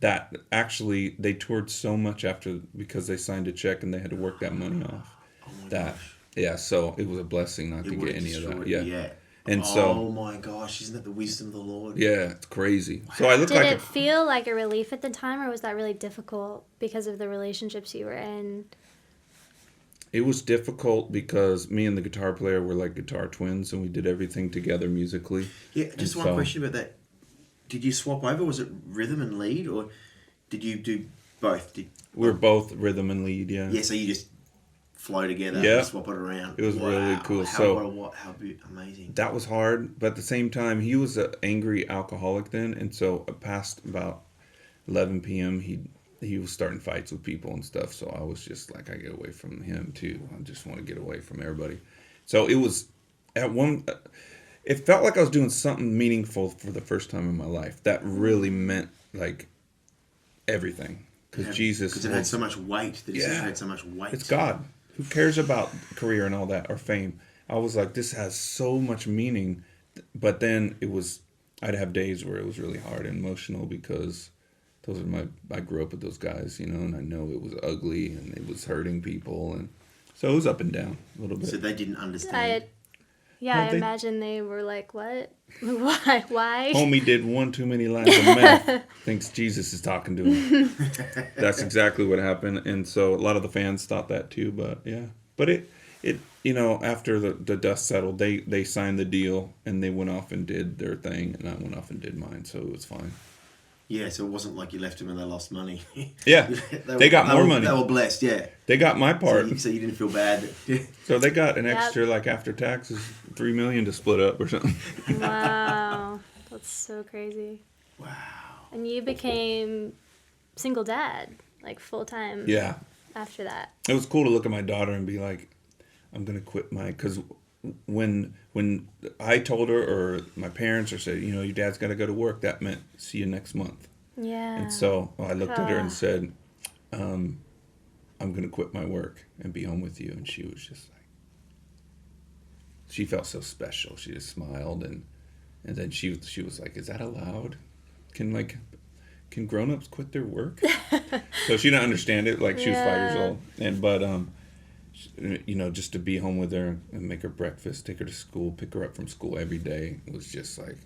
That actually, they toured so much after, because they signed a check and they had to work that money off. Gosh. Yeah, so it was a blessing not to get any of that. Yeah. And so, oh my gosh, isn't that the wisdom of the Lord? yeah, it's crazy. So I look Did like it feel like a relief at the time, or was that really difficult because of the relationships you were in? it was difficult because me and the guitar player were like guitar twins, and we did everything together musically. Yeah, just And one so- question about that. Did you swap over? Was it rhythm and lead, or did you do both? We were both rhythm and lead, yeah. Yeah, so you just flow together Yeah. and swap it around. It was really cool. How amazing. That was hard, but at the same time, he was an angry alcoholic then, and so past about 11 p.m., he was starting fights with people and stuff. So I was just like, I get away from him too. I just want to get away from everybody. So it was it felt like I was doing something meaningful for the first time in my life. That really meant like everything, because Jesus. Because it had so much weight. It had so much weight. It's God. Who cares about career and all that, or fame? I was like, this has so much meaning. But then I'd have days where it was really hard and emotional, because I grew up with those guys, and I know it was ugly and it was hurting people. And so it was up and down a little bit. So they didn't understand. I imagine they were like, what? Why? Homie did one too many lines of meth, thinks Jesus is talking to him. That's exactly what happened. And so a lot of the fans thought that too, but yeah. But it after the dust settled, they signed the deal and they went off and did their thing, and I went off and did mine, so it was fine. Yeah, so it wasn't like you left them and they lost money. Yeah, they got more money. They were blessed, yeah. They got my part. So you didn't feel bad. So they got an extra, like after taxes, $3 million to split up or something. Wow, that's so crazy. Wow. And you became single dad, like full time. Yeah. After that. It was cool to look at my daughter and be like, I'm gonna quit because when I told her, or my parents, or said, your dad's got to go to work, that meant see you next month. Yeah. And so I looked at her and said, I'm going to quit my work and be home with you. And she was just like, she felt so special. She just smiled, and then she was like, is that allowed? Can grown-ups quit their work? So she didn't understand it. Like, she was 5 years old. But just to be home with her and make her breakfast, take her to school, pick her up from school every day was just like,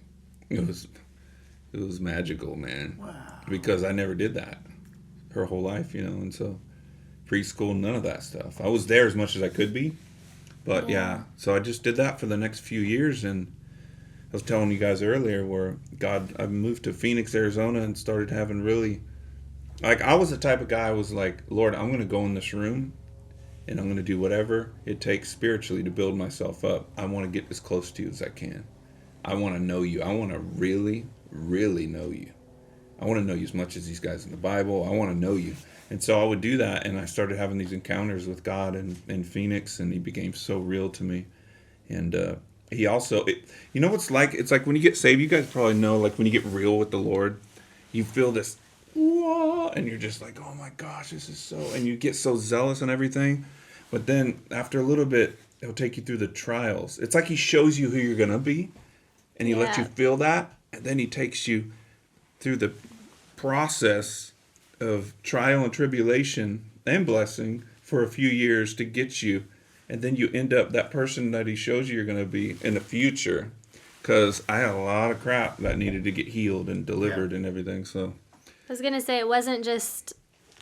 it was magical, man. Wow. Because I never did that her whole life, and so preschool, none of that stuff. I was there as much as I could be, but so I just did that for the next few years. And I was telling you guys earlier where I moved to Phoenix, Arizona, and started having really, like, I was the type of guy, I was like, Lord, I'm going to go in this room and I'm going to do whatever it takes spiritually to build myself up. I want to get as close to you as I can. I want to know you. I want to really, really know you. I want to know you as much as these guys in the Bible. I want to know you. And so I would do that, and I started having these encounters with God in Phoenix, and he became so real to me. And he also, you know what's like? It's like when you get saved, you guys probably know, like when you get real with the Lord, you feel this, whoa, and you're just like, oh my gosh, this is so, and you get so zealous and everything. But then after a little bit, he'll take you through the trials. It's like he shows you who you're going to be, and he lets you feel that, and then he takes you through the process of trial and tribulation and blessing for a few years to get you, and then you end up that person that he shows you you're going to be in the future. Because I had a lot of crap that needed to get healed and delivered and everything. So I was going to say, it wasn't just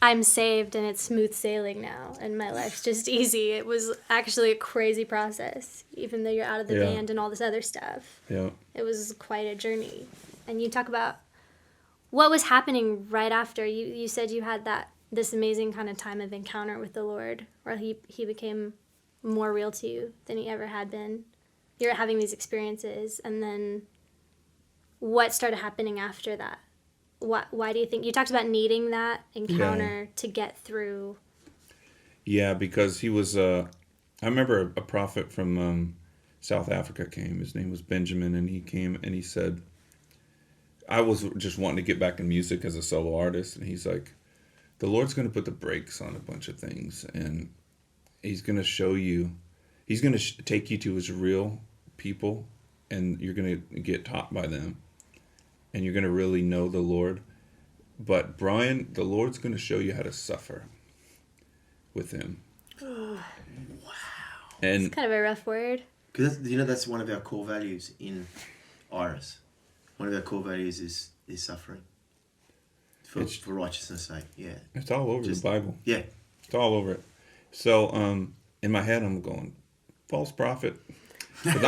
I'm saved and it's smooth sailing now and my life's just easy. It was actually a crazy process, even though you're out of the band and all this other stuff. Yeah. It was quite a journey. And you talk about what was happening right after. You said you had this amazing kind of time of encounter with the Lord, where he became more real to you than he ever had been. You're having these experiences, and then what started happening after that? Why do you think you talked about needing that encounter to get through? Yeah, because he was I remember a prophet from South Africa came. His name was Benjamin, and he came and he said, I was just wanting to get back in music as a solo artist, and he's like, the Lord's going to put the brakes on a bunch of things, and he's going to show you, he's going to take you to his real people, and you're going to get taught by them, and you're going to really know the Lord. But Brian, the Lord's going to show you how to suffer with him. Ooh. And it's kind of a rough word. Because that's one of our core values in Iris. One of our core values is suffering for righteousness' sake. Yeah, it's all over the Bible. Yeah, it's all over it. So in my head, I'm going false prophet. Because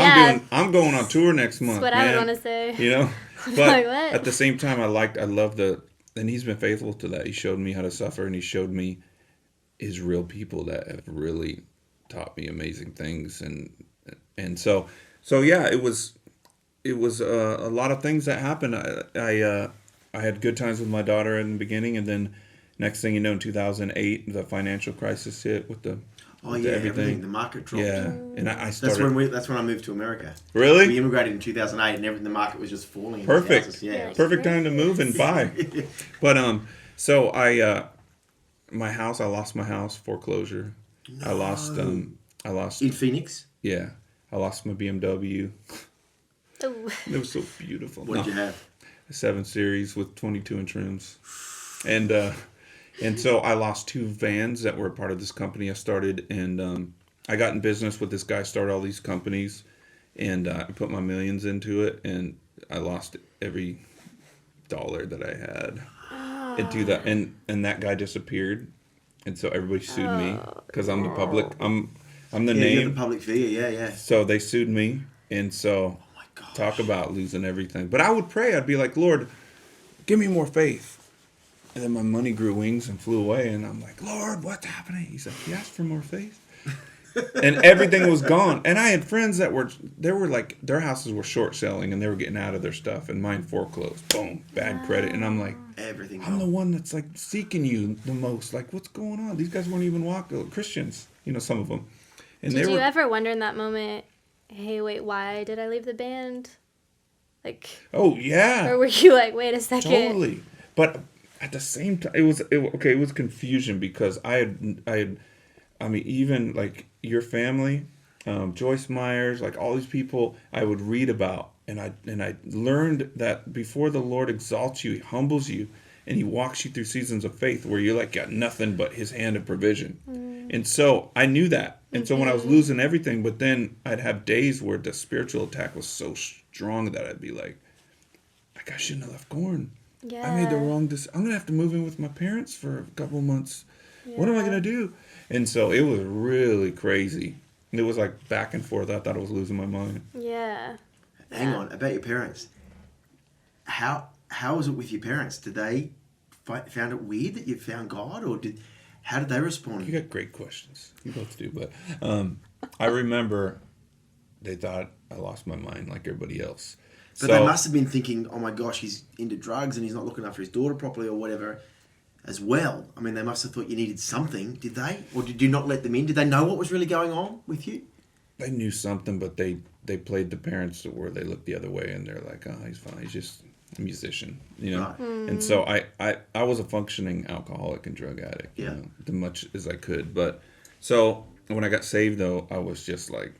I'm going on tour next month. That's what I would want to say. You know, but like, what? At the same time, I love and he's been faithful to that. He showed me how to suffer, and he showed me his real people that have really taught me amazing things, and so yeah, it was a lot of things that happened. I had good times with my daughter in the beginning, and then next thing you know, in 2008, the financial crisis hit with the everything. The market dropped. Yeah, and I started. That's when I moved to America. Really? We immigrated in 2008, and the market was just falling. Perfect. Yeah. Perfect time to move and buy. But so my house. I lost my house, foreclosure. No. I lost in Phoenix. Yeah, I lost my BMW. Oh. It was so beautiful. What did you have? A 7 Series with 22-inch rims, and so I lost 2 vans that were a part of this company I started, and I got in business with this guy, started all these companies, and I put my millions into it, and I lost every dollar that I had into that, and that guy disappeared, and so everybody sued me because I'm the public, I'm the name. You're the public figure, yeah. So they sued me, and so talk about losing everything. But I would pray, I'd be like, Lord, give me more faith. And then my money grew wings and flew away, and I'm like, Lord, what's happening? He's like, you asked for more faith? And everything was gone. And I had friends that were like, their houses were short selling, and they were getting out of their stuff, and mine foreclosed. Boom, bad credit. And I'm like, I'm the one that's like seeking you the most. Like, what's going on? These guys weren't even Christians, some of them. And did you ever wonder in that moment, hey, wait, why did I leave the band? Like, oh, yeah. Or were you like, wait a second? Totally. But at the same time, it was confusion because I mean, even like your family, Joyce Myers, like all these people I would read about, and I learned that before the Lord exalts you, he humbles you, and he walks you through seasons of faith where you're like got nothing but his hand of provision. And so I knew that. And so when I was losing everything, but then I'd have days where the spiritual attack was so strong that I'd be like I shouldn't have left Korn. Yeah. I made the wrong decision. I'm going to have to move in with my parents for a couple of months. Yeah. What am I going to do? And so it was really crazy. It was like back and forth. I thought I was losing my mind. Yeah. Hang on, about your parents. How was it with your parents? Did they found it weird that you found God, or how did they respond? You got great questions. You both do, but I remember they thought I lost my mind like everybody else. But they must have been thinking, oh my gosh, he's into drugs and he's not looking after his daughter properly or whatever as well. I mean, they must have thought you needed something, did they? Or did you not let them in? Did they know what was really going on with you? They knew something, but they played the parents where they looked the other way and they're like, oh, he's fine. He's just a musician, Right. And so I was a functioning alcoholic and drug addict, as much as I could. But so when I got saved, though, I was just like,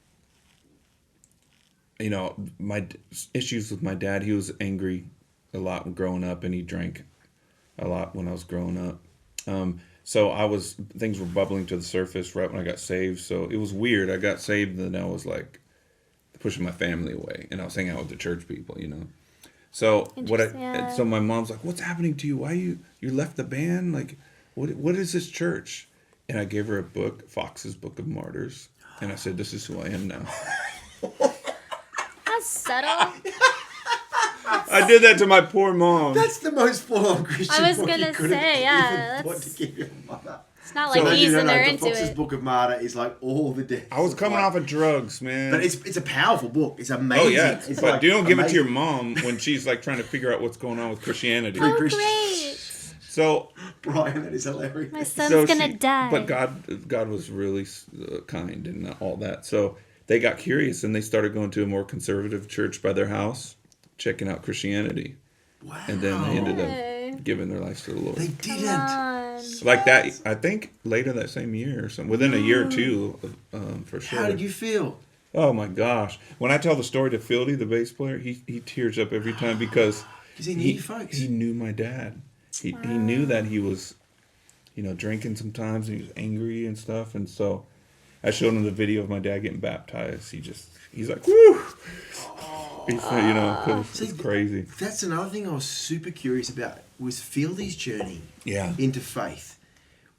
my issues with my dad, he was angry a lot growing up, and he drank a lot when I was growing up. So things were bubbling to the surface right when I got saved. So it was weird. I got saved, and then I was like pushing my family away, and I was hanging out with the church people, So so my mom's like, what's happening to you? Why you left the band? Like, what is this church? And I gave her a book, Fox's Book of Martyrs, and I said, this is who I am now. Subtle. I did that to my poor mom. That's the most full-on Christian. I was gonna say, yeah. What to give your mother? It's not like easing her into Fox's Book of Martyr is like all the deaths. I was coming off of drugs, man. But it's a powerful book. It's amazing. Oh yeah, but you don't give it to your mom when she's like trying to figure out what's going on with Christianity. Oh great. So Brian, that is hilarious. My son's gonna die. But God was really kind and all that. So they got curious and they started going to a more conservative church by their house, checking out Christianity. Wow. And then they ended up giving their lives to the Lord. They didn't. Like that, I think later that same year or something, within a year or two, for sure. How did you feel? Oh my gosh. When I tell the story to Phildy, the bass player, he tears up every time because he knew you folks. He knew my dad. He knew that he was, drinking sometimes and he was angry and stuff. And so I showed him the video of my dad getting baptized. He's like, woo! He's, cause it's crazy. That's another thing I was super curious about, was Fieldy's journey into faith.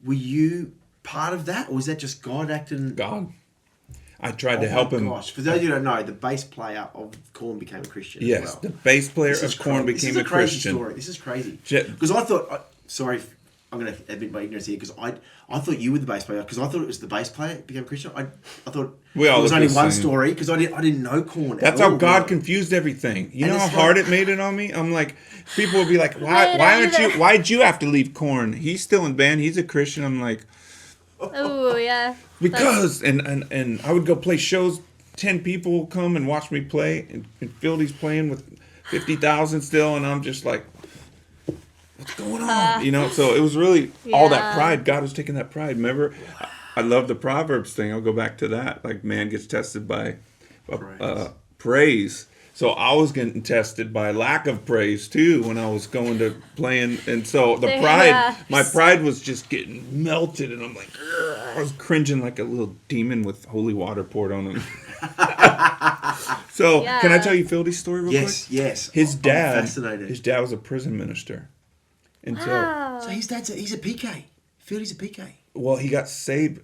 Were you part of that, or was that just God acting? God. I tried to help him. Gosh, for those who don't know, the bass player of Korn became a Christian. Yes, as well. the bass player of Korn became a Christian. Story. This is crazy. Because I thought, sorry, I'm going to admit my ignorance here, because I thought you were the bass player, because I thought it was the bass player that became a Christian. I thought it was only one story, because I didn't know Korn. That's how God confused everything. You know how hard it made it on me? I'm like, people would be like, why'd you have to leave Korn? He's still in band. He's a Christian. I'm like, oh yeah. Because and I would go play shows. 10 people come and watch me play, and Fieldy's playing with 50,000 still, and I'm just like, what's going on? So it was really all that pride. God was taking that pride. Remember, I love the Proverbs thing. I'll go back to that. Like, man gets tested by praise. So I was getting tested by lack of praise too when I was going to playing, and so the pride, my pride was just getting melted, and I'm like, I was cringing like a little demon with holy water poured on him. So can I tell you Fieldy's story real quick? Yes. His dad was a prison minister, and so his dad's he's a PK. Fieldy's a PK. Well, he got saved.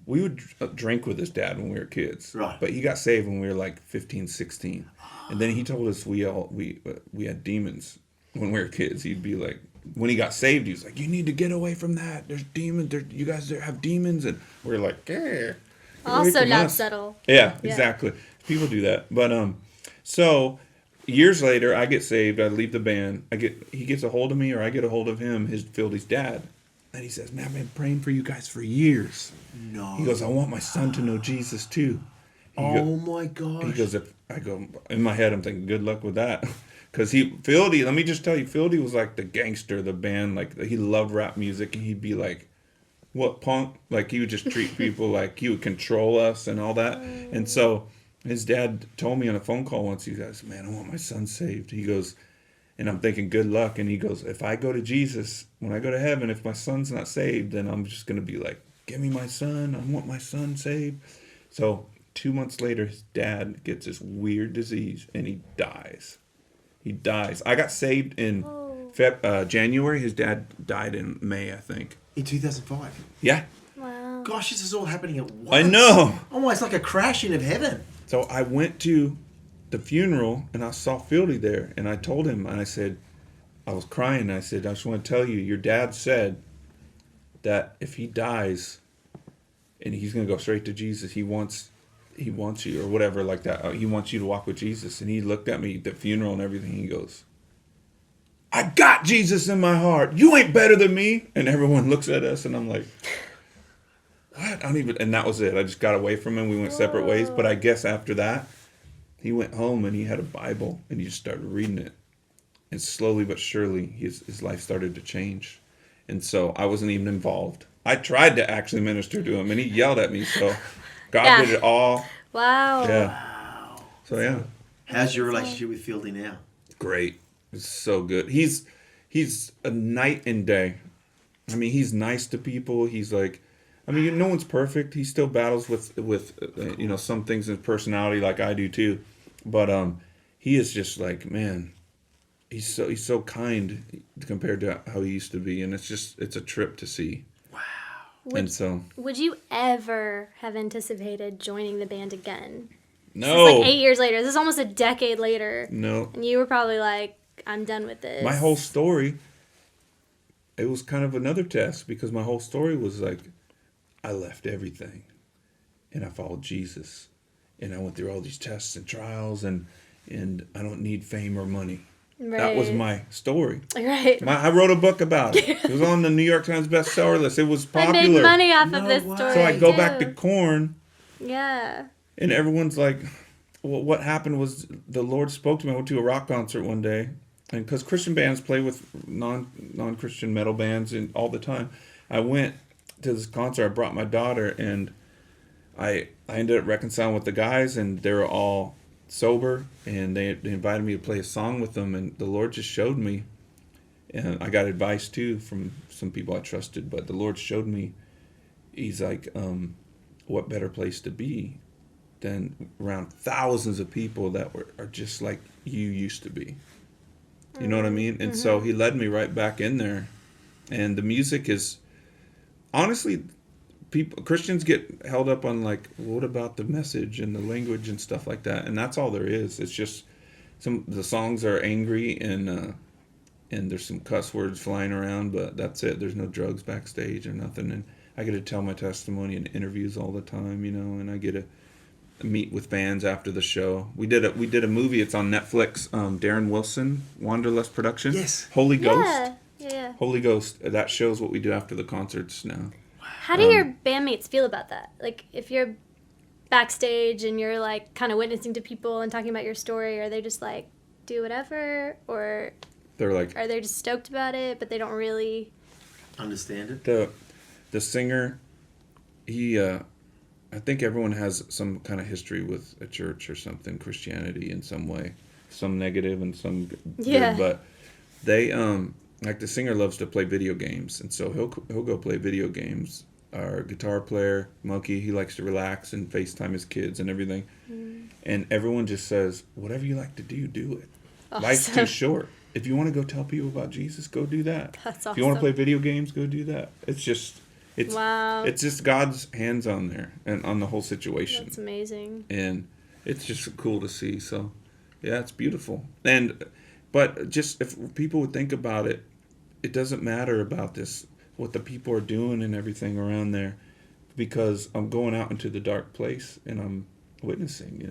We would drink with his dad when we were kids, right? But he got saved when we were like 15, 16. And then he told us we had demons when we were kids. He'd be like, when he got saved, he was like, "You need to get away from that. There's demons. You guys there have demons." And we were like, "Yeah." Also not subtle. Yeah, exactly. People do that. But so years later, I get saved. I leave the band. He gets a hold of me, or I get a hold of him. Fieldy's dad, and he says, "Man, I've been praying for you guys for years." No. He goes, "I want my son to know Jesus too." My gosh. He goes, I go, in my head, I'm thinking, good luck with that. Because Fieldy, let me just tell you, Fieldy was like the gangster of the band. Like, he loved rap music, and he'd be like, what, punk? Like, he would just treat people like he would control us and all that. And so his dad told me on a phone call once, he goes, "Man, I want my son saved." He goes, and I'm thinking, good luck. And he goes, "If I go to Jesus, when I go to heaven, if my son's not saved, then I'm just going to be like, give me my son. I want my son saved." So 2 months later, his dad gets this weird disease, and he dies. I got saved in January. His dad died in May, I think. In 2005. Yeah. Wow. Gosh, this is all happening at once. I know. Almost like a crashing of heaven. So I went to the funeral, and I saw Fieldy there, and I told him, and I said, I was crying, and I said, "I just want to tell you, your dad said that if he dies and he's going to go straight to Jesus, he wants you," or whatever like that. He wants you to walk with Jesus. And he looked at me at the funeral and everything. He goes, "I got Jesus in my heart. You ain't better than me." And everyone looks at us, and I'm like, what? And that was it. I just got away from him. We went separate ways. But I guess after that, he went home and he had a Bible and he just started reading it. And slowly but surely, his life started to change. And so I wasn't even involved. I tried to actually minister to him, and he yelled at me. So God did it all. Wow. Yeah. Wow. So yeah. How's your relationship with Fieldy now? Great. It's so good. He's a night and day. I mean, he's nice to people. He's like, I mean, no one's perfect. He still battles with some things in his personality, like I do too. But he is just like, man, he's so kind compared to how he used to be, and it's a trip to see. Would you ever have anticipated joining the band again? No. This is like 8 years later. This is almost a decade later. No. And you were probably like, "I'm done with this." My whole story, it was kind of another test, because my whole story was like, I left everything and I followed Jesus, and I went through all these tests and trials, and I don't need fame or money. Right. That was my story. Right. I wrote a book about it. It was on the New York Times bestseller list. It was popular. I made money off of this story. So I go back to Korn. Yeah. And everyone's like, well, what happened was the Lord spoke to me. I went to a rock concert one day, and because Christian bands play with non-Christian metal bands and all the time, I went to this concert. I brought my daughter, and I ended up reconciling with the guys, and they were all sober, and they invited me to play a song with them, and the Lord just showed me, and I got advice too from some people I trusted, but the Lord showed me, he's like, what better place to be than around thousands of people that are just like you used to be. You know what I mean? And so he led me right back in there. And the music is, honestly, Christians get held up on like, what about the message and the language and stuff like that? And that's all there is. It's just the songs are angry and there's some cuss words flying around, but that's it. There's no drugs backstage or nothing. And I get to tell my testimony in interviews all the time, and I get to meet with fans after the show. We did a movie. It's on Netflix. Darren Wilson, Wanderlust Productions. Yes. Holy Ghost. Yeah. Holy Ghost. That shows what we do after the concerts now. How do your bandmates feel about that? Like, if you're backstage and you're like kind of witnessing to people and talking about your story, are they just like, do whatever, or they're like, are they just stoked about it, but they don't really understand it? The singer, he I think everyone has some kind of history with a church or something, Christianity in some way, some negative and some good, but they like the singer loves to play video games, and so he'll go play video games. Our guitar player, Monkey, he likes to relax and FaceTime his kids and everything. And everyone just says, whatever you like to do, do it. Awesome. Life's too short. If you want to go tell people about Jesus, go do that. That's awesome. If you want to play video games, go do that. It's just God's hands on there and on the whole situation. That's amazing. And it's just cool to see. So, yeah, it's beautiful. But just if people would think about it, it doesn't matter about this, what the people are doing and everything around there, because I'm going out into the dark place and I'm witnessing,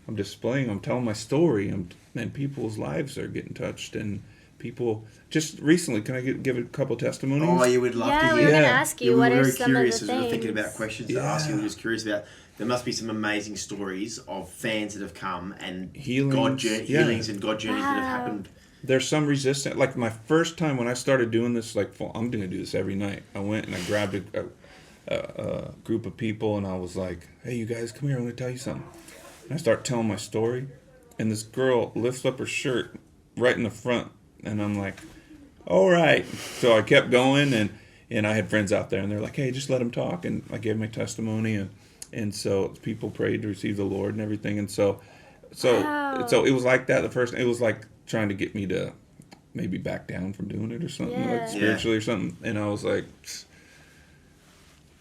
I'm displaying, I'm telling my story, and people's lives are getting touched. And people, just recently, can I give a couple testimonies? Oh, you would love to hear. We were going to ask you, what are some of the things? We were thinking about questions to ask you. We were just curious about, there must be some amazing stories of fans that have come and healings and God journeys that have happened. There's some resistance. Like my first time when I started doing this, I'm going to do this every night. I went and I grabbed a group of people and I was like, hey, you guys, come here. I'm going to tell you something. And I start telling my story. And this girl lifts up her shirt right in the front. And I'm like, all right. So I kept going and I had friends out there and they're like, hey, just let him talk. And I gave my testimony and so people prayed to receive the Lord and everything. And so it was like that. It was like trying to get me to maybe back down from doing it or something, like spiritually or something. And I was like,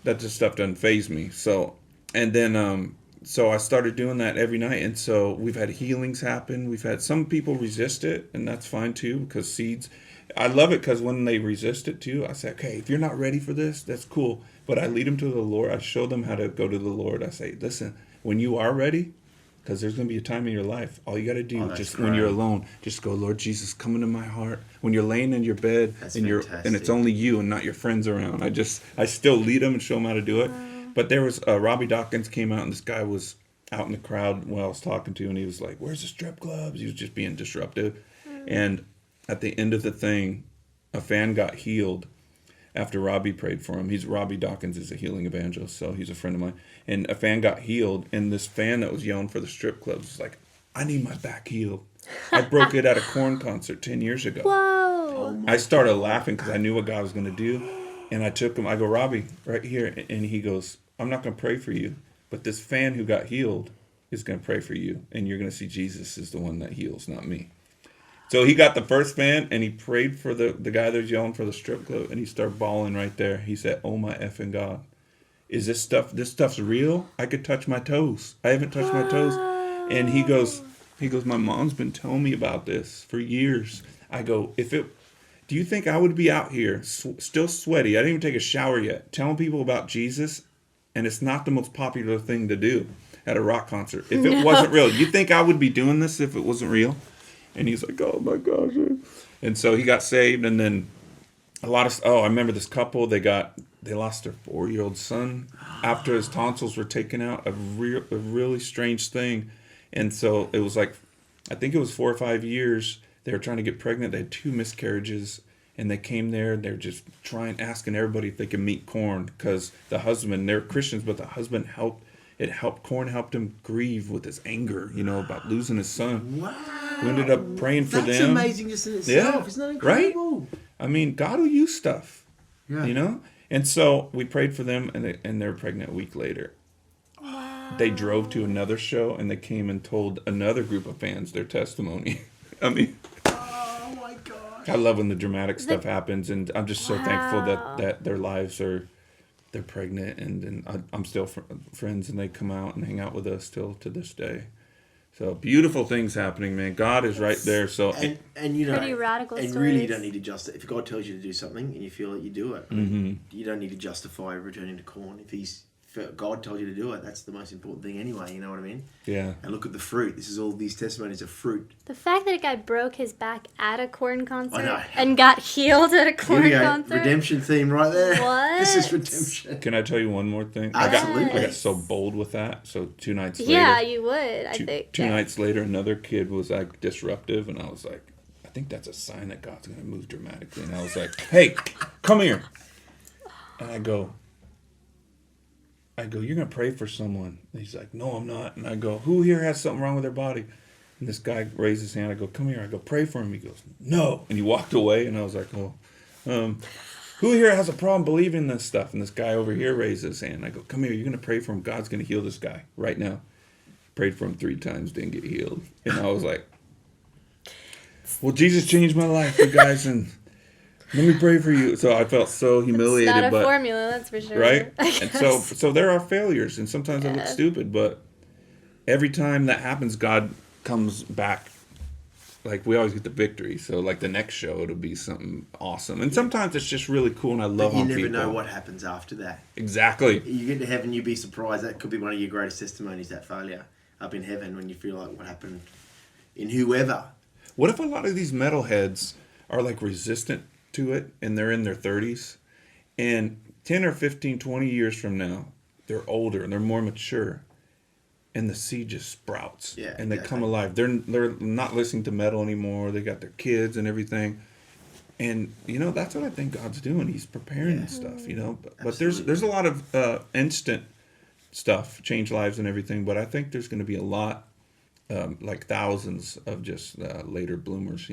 that just stuff doesn't faze me. So, and then, so I started doing that every night. And so we've had healings happen. We've had some people resist it, and that's fine too, because seeds, I love it because when they resist it too, I say, okay, if you're not ready for this, that's cool. But I lead them to the Lord. I show them how to go to the Lord. I say, listen, when you are ready, because there's going to be a time in your life, all you got to do, when you're alone, just go, Lord Jesus, come into my heart. When you're laying in your bed and it's only you and not your friends around, I still lead them and show them how to do it. But there was Robbie Dawkins came out, and this guy was out in the crowd when I was talking to, and he was like, where's the strip clubs? He was just being disruptive. And at the end of the thing, a fan got healed after Robbie prayed for him. Robbie Dawkins is a healing evangelist, so he's a friend of mine. And a fan got healed, and this fan that was yelling for the strip clubs was like, I need my back healed. I broke it at a Korn concert 10 years ago. Whoa! I started laughing because I knew what God was going to do. And I took him, I go, Robbie, right here. And he goes, I'm not going to pray for you, but this fan who got healed is going to pray for you. And you're going to see Jesus is the one that heals, not me. So he got the first fan, and he prayed for the guy that was yelling for the strip club, and he started bawling right there. He said, oh my effing God. Is this stuff's real? I could touch my toes. I haven't touched my toes. And he goes, my mom's been telling me about this for years. I go, do you think I would be out here still sweaty? I didn't even take a shower yet, telling people about Jesus, and it's not the most popular thing to do at a rock concert. If it wasn't real, you think I would be doing this if it wasn't real? And he's like, oh my gosh. And so he got saved, and then I remember this couple, they lost their 4-year-old son after his tonsils were taken out, a really strange thing. And so it was like, I think it was 4 or 5 years, they were trying to get pregnant, they had 2 miscarriages, and they came there, they're just asking everybody if they could meet Korn, because the husband, they're Christians, but the husband Korn helped him grieve with his anger, about losing his son. Wow. We ended up praying for them. That's amazing just in itself. Isn't that incredible? Right? I mean, God will use stuff, And so we prayed for them, and they were pregnant a week later. Wow. They drove to another show, and they came and told another group of fans their testimony. I mean, Oh my gosh. I love when the dramatic stuff happens, and I'm just so thankful Wow. that their lives they're pregnant, and I'm still friends, and they come out and hang out with us still to this day. So beautiful things happening, man. God is right there. So And you know, Pretty radical and really, you stories. don't need to justify. If God tells you to do something and you feel that you do it, Mm-hmm. you don't need to justify returning to Korn. If God told you to do it, that's the most important thing anyway. You know what I mean? yeah, And look at the fruit. This is all these testimonies of fruit. The fact that a guy broke his back at a Korn concert know. and got healed at a Here Korn we go. concert. Redemption theme right there. What? This is redemption. can I tell you one more thing? Absolutely. I got so bold with that. So 2 nights later, Yeah, you would. I two, think. two yeah. nights later, another kid was like disruptive, and I was like, I think that's a sign that God's going to move dramatically. And I was like, hey, come here. And I go, you're going to pray for someone. And he's like, no, I'm not. And I go, who here has something wrong with their body? And this guy raised his hand. I go, come here. I go, pray for him. He goes, no. And he walked away, and I was like, oh, who here has a problem believing this stuff? And this guy over here raised his hand. I go, come here. You're going to pray for him. God's going to heal this guy right now. Prayed for him 3 times, didn't get healed. And I was like, well, Jesus changed my life, you guys, and let me pray for you. So I felt so humiliated. It's not a but formula, that's for sure. right? I And guess. so there are failures, and sometimes I look Yeah. stupid, but every time that happens, God comes back. Like, we always get the victory. So, like, the next show, it'll be something awesome. And sometimes it's just really cool, and I love But you on never people. know what happens after that. Exactly. You get to heaven, you'd be surprised. That could be one of your greatest testimonies, that failure up in heaven, when you feel like what happened in whoever. What if a lot of these metalheads are, like, resistant to it, and they're in their 30s, and 10 or 15, 20 years from now, they're older, and they're more mature, and the seed just sprouts, Yeah, and they exactly. come alive. They're not listening to metal anymore. They got their kids and everything, and that's what I think God's doing. He's preparing Yeah. stuff, But Absolutely. there's a lot of instant stuff, change lives and everything. But I think there's going to be a lot, like thousands of just later bloomers.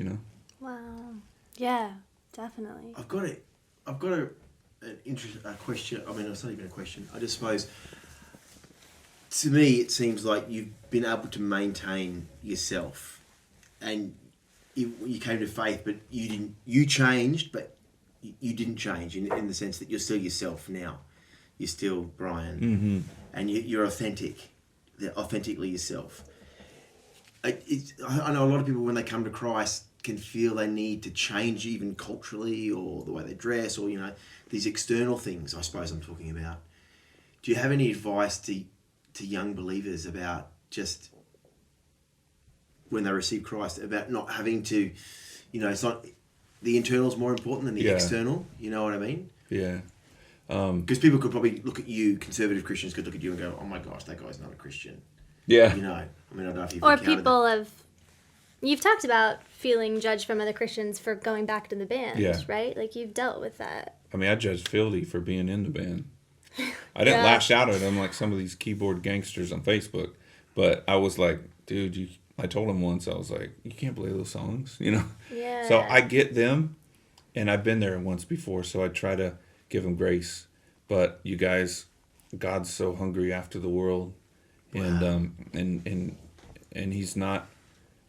Wow. Yeah, definitely. I've got an question. I mean, it's not even a question. I just suppose, to me, it seems like you've been able to maintain yourself, and you came to faith, but you didn't. You changed, but you didn't change in the sense that you're still yourself now. You're still Brian, Mm-hmm. and you're authentic. They're authentically yourself. I know a lot of people, when they come to Christ, can feel they need to change, even culturally, or the way they dress, or these external things. I suppose I'm talking about. Do you have any advice to young believers about just when they receive Christ, about not having to, it's not the internal is more important than the Yeah. external. You know what I mean? Yeah. Because people could probably look at you, conservative Christians could look at you and go, "Oh my gosh, that guy's not a Christian." Yeah. I mean, I don't know if you've Or encountered people have. You've talked about feeling judged from other Christians for going back to the band, Yeah. right? Like, you've dealt with that. I mean, I judged Fieldy for being in the band. I didn't Yeah. lash out at him like some of these keyboard gangsters on Facebook, but I was like, dude, I told him once, I was like, you can't play those songs, Yeah. So I get them, and I've been there once before, so I try to give them grace. But you guys, God's so hungry after the world, and Wow. and he's not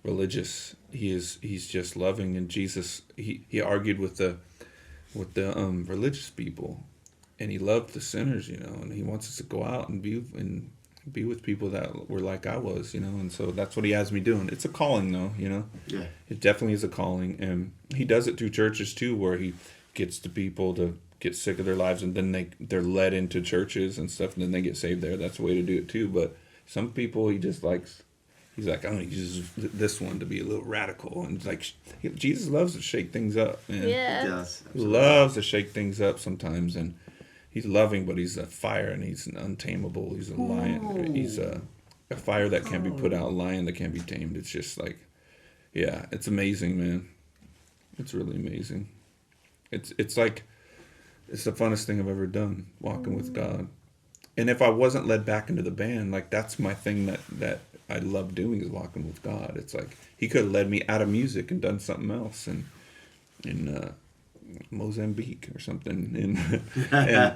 religious. He's just loving. And Jesus, he argued with the religious people, and he loved the sinners, and he wants us to go out and be with people that were like I was, and so that's what he has me doing. It's a calling, though, Yeah. It definitely is a calling, and he does it through churches too, where he gets the people to get sick of their lives, and then they're led into churches and stuff, and then they get saved there. That's the way to do it too. But some people he just likes. He's like, I'm going to use this one to be a little radical. And like, Jesus loves to shake things up, man. Yeah. It does. He loves to shake things up sometimes. And he's loving, but he's a fire, and he's untamable. He's a lion. He's a fire that can't be put out, a lion that can't be tamed. It's just like, yeah, it's amazing, man. It's really amazing. It's like, it's the funnest thing I've ever done, walking with God. And if I wasn't led back into the band, like, that's my thing that I love doing, is walking with God. It's like he could have led me out of music and done something else, and Mozambique or something, and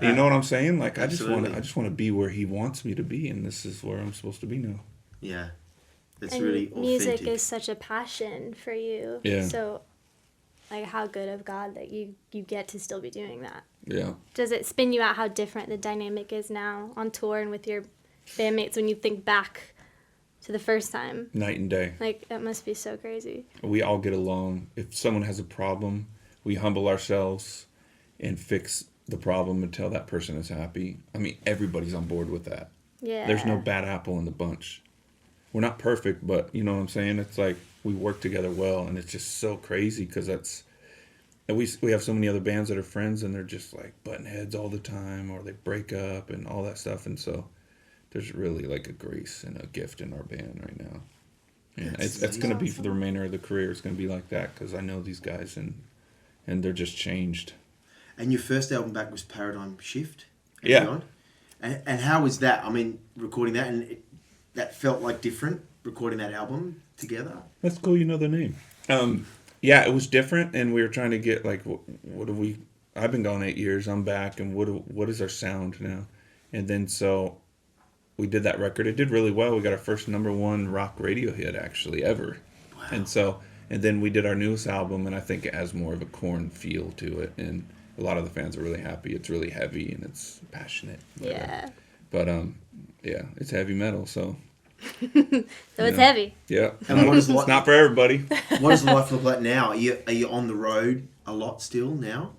you know what I'm saying? Like I just Absolutely. want to be where he wants me to be, and this is where I'm supposed to be now. Yeah. It's And really authentic. music is such a passion for you. Yeah. So, like, how good of God that you get to still be doing that. Yeah. Does it spin you out how different the dynamic is now on tour and with your bandmates when you think back to the first time? Night and day. Like, that must be so crazy. We all get along. If someone has a problem, we humble ourselves and fix the problem until that person is happy. I mean, everybody's on board with that. Yeah. There's no bad apple in the bunch. We're not perfect, but you know what I'm saying? It's like we work together well, and it's just so crazy because we have so many other bands that are friends, and they're just like butting heads all the time, or they break up and all that stuff. And so there's really like a grace and a gift in our band right now. And it's going to be for the remainder of the career. It's going to be like that because I know these guys, and they're just changed. And your first album back was Paradigm Shift. Yeah. And how was that? I mean, recording that, and that felt like different, recording that album together? That's cool, you know the name. Yeah, it was different, and we were trying to get, like, what do we... I've been gone 8 years, I'm back, and what is our sound now? And then, so, we did that record. It did really well. We got our first #1 rock radio hit, actually, ever. Wow. And then we did our newest album, and I think it has more of a Korn feel to it, and a lot of the fans are really happy. It's really heavy, and it's passionate. Yeah. But, yeah, it's heavy metal, so... So it's heavy. Yeah. And what is It's not for everybody. What does life look like now? Are you on the road a lot still now?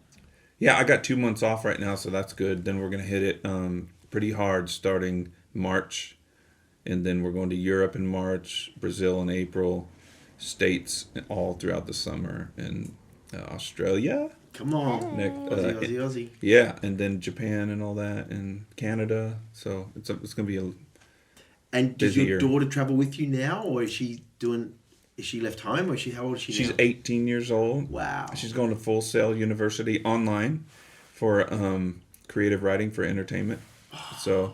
Yeah, I got 2 months off right now, so that's good. Then we're going to hit it pretty hard starting March. And then we're going to Europe in March, Brazil in April, States all throughout the summer, and Australia. Come on. Aussie. Yeah, and then Japan and all that, and Canada. So it's going to be a And does busy your year. daughter travel with you now, or is she left home, or how old is she She's now? 18 years old. Wow. She's going to Full Sail University online for creative writing for entertainment. So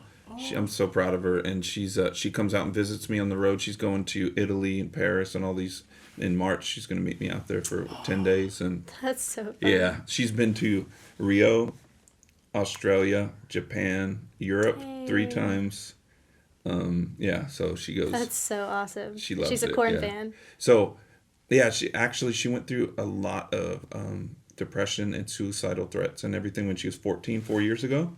I'm so proud of her, and she comes out and visits me on the road. She's going to Italy and Paris and all these in March. She's going to meet me out there for 10 days, and That's so fun. yeah, she's been to Rio, Australia, Japan, Europe 3 times. Yeah, so she goes. That's so awesome. She loves She's a it, Korn yeah. fan. So, yeah, she went through a lot of depression and suicidal threats and everything when she was 14, 4 years ago.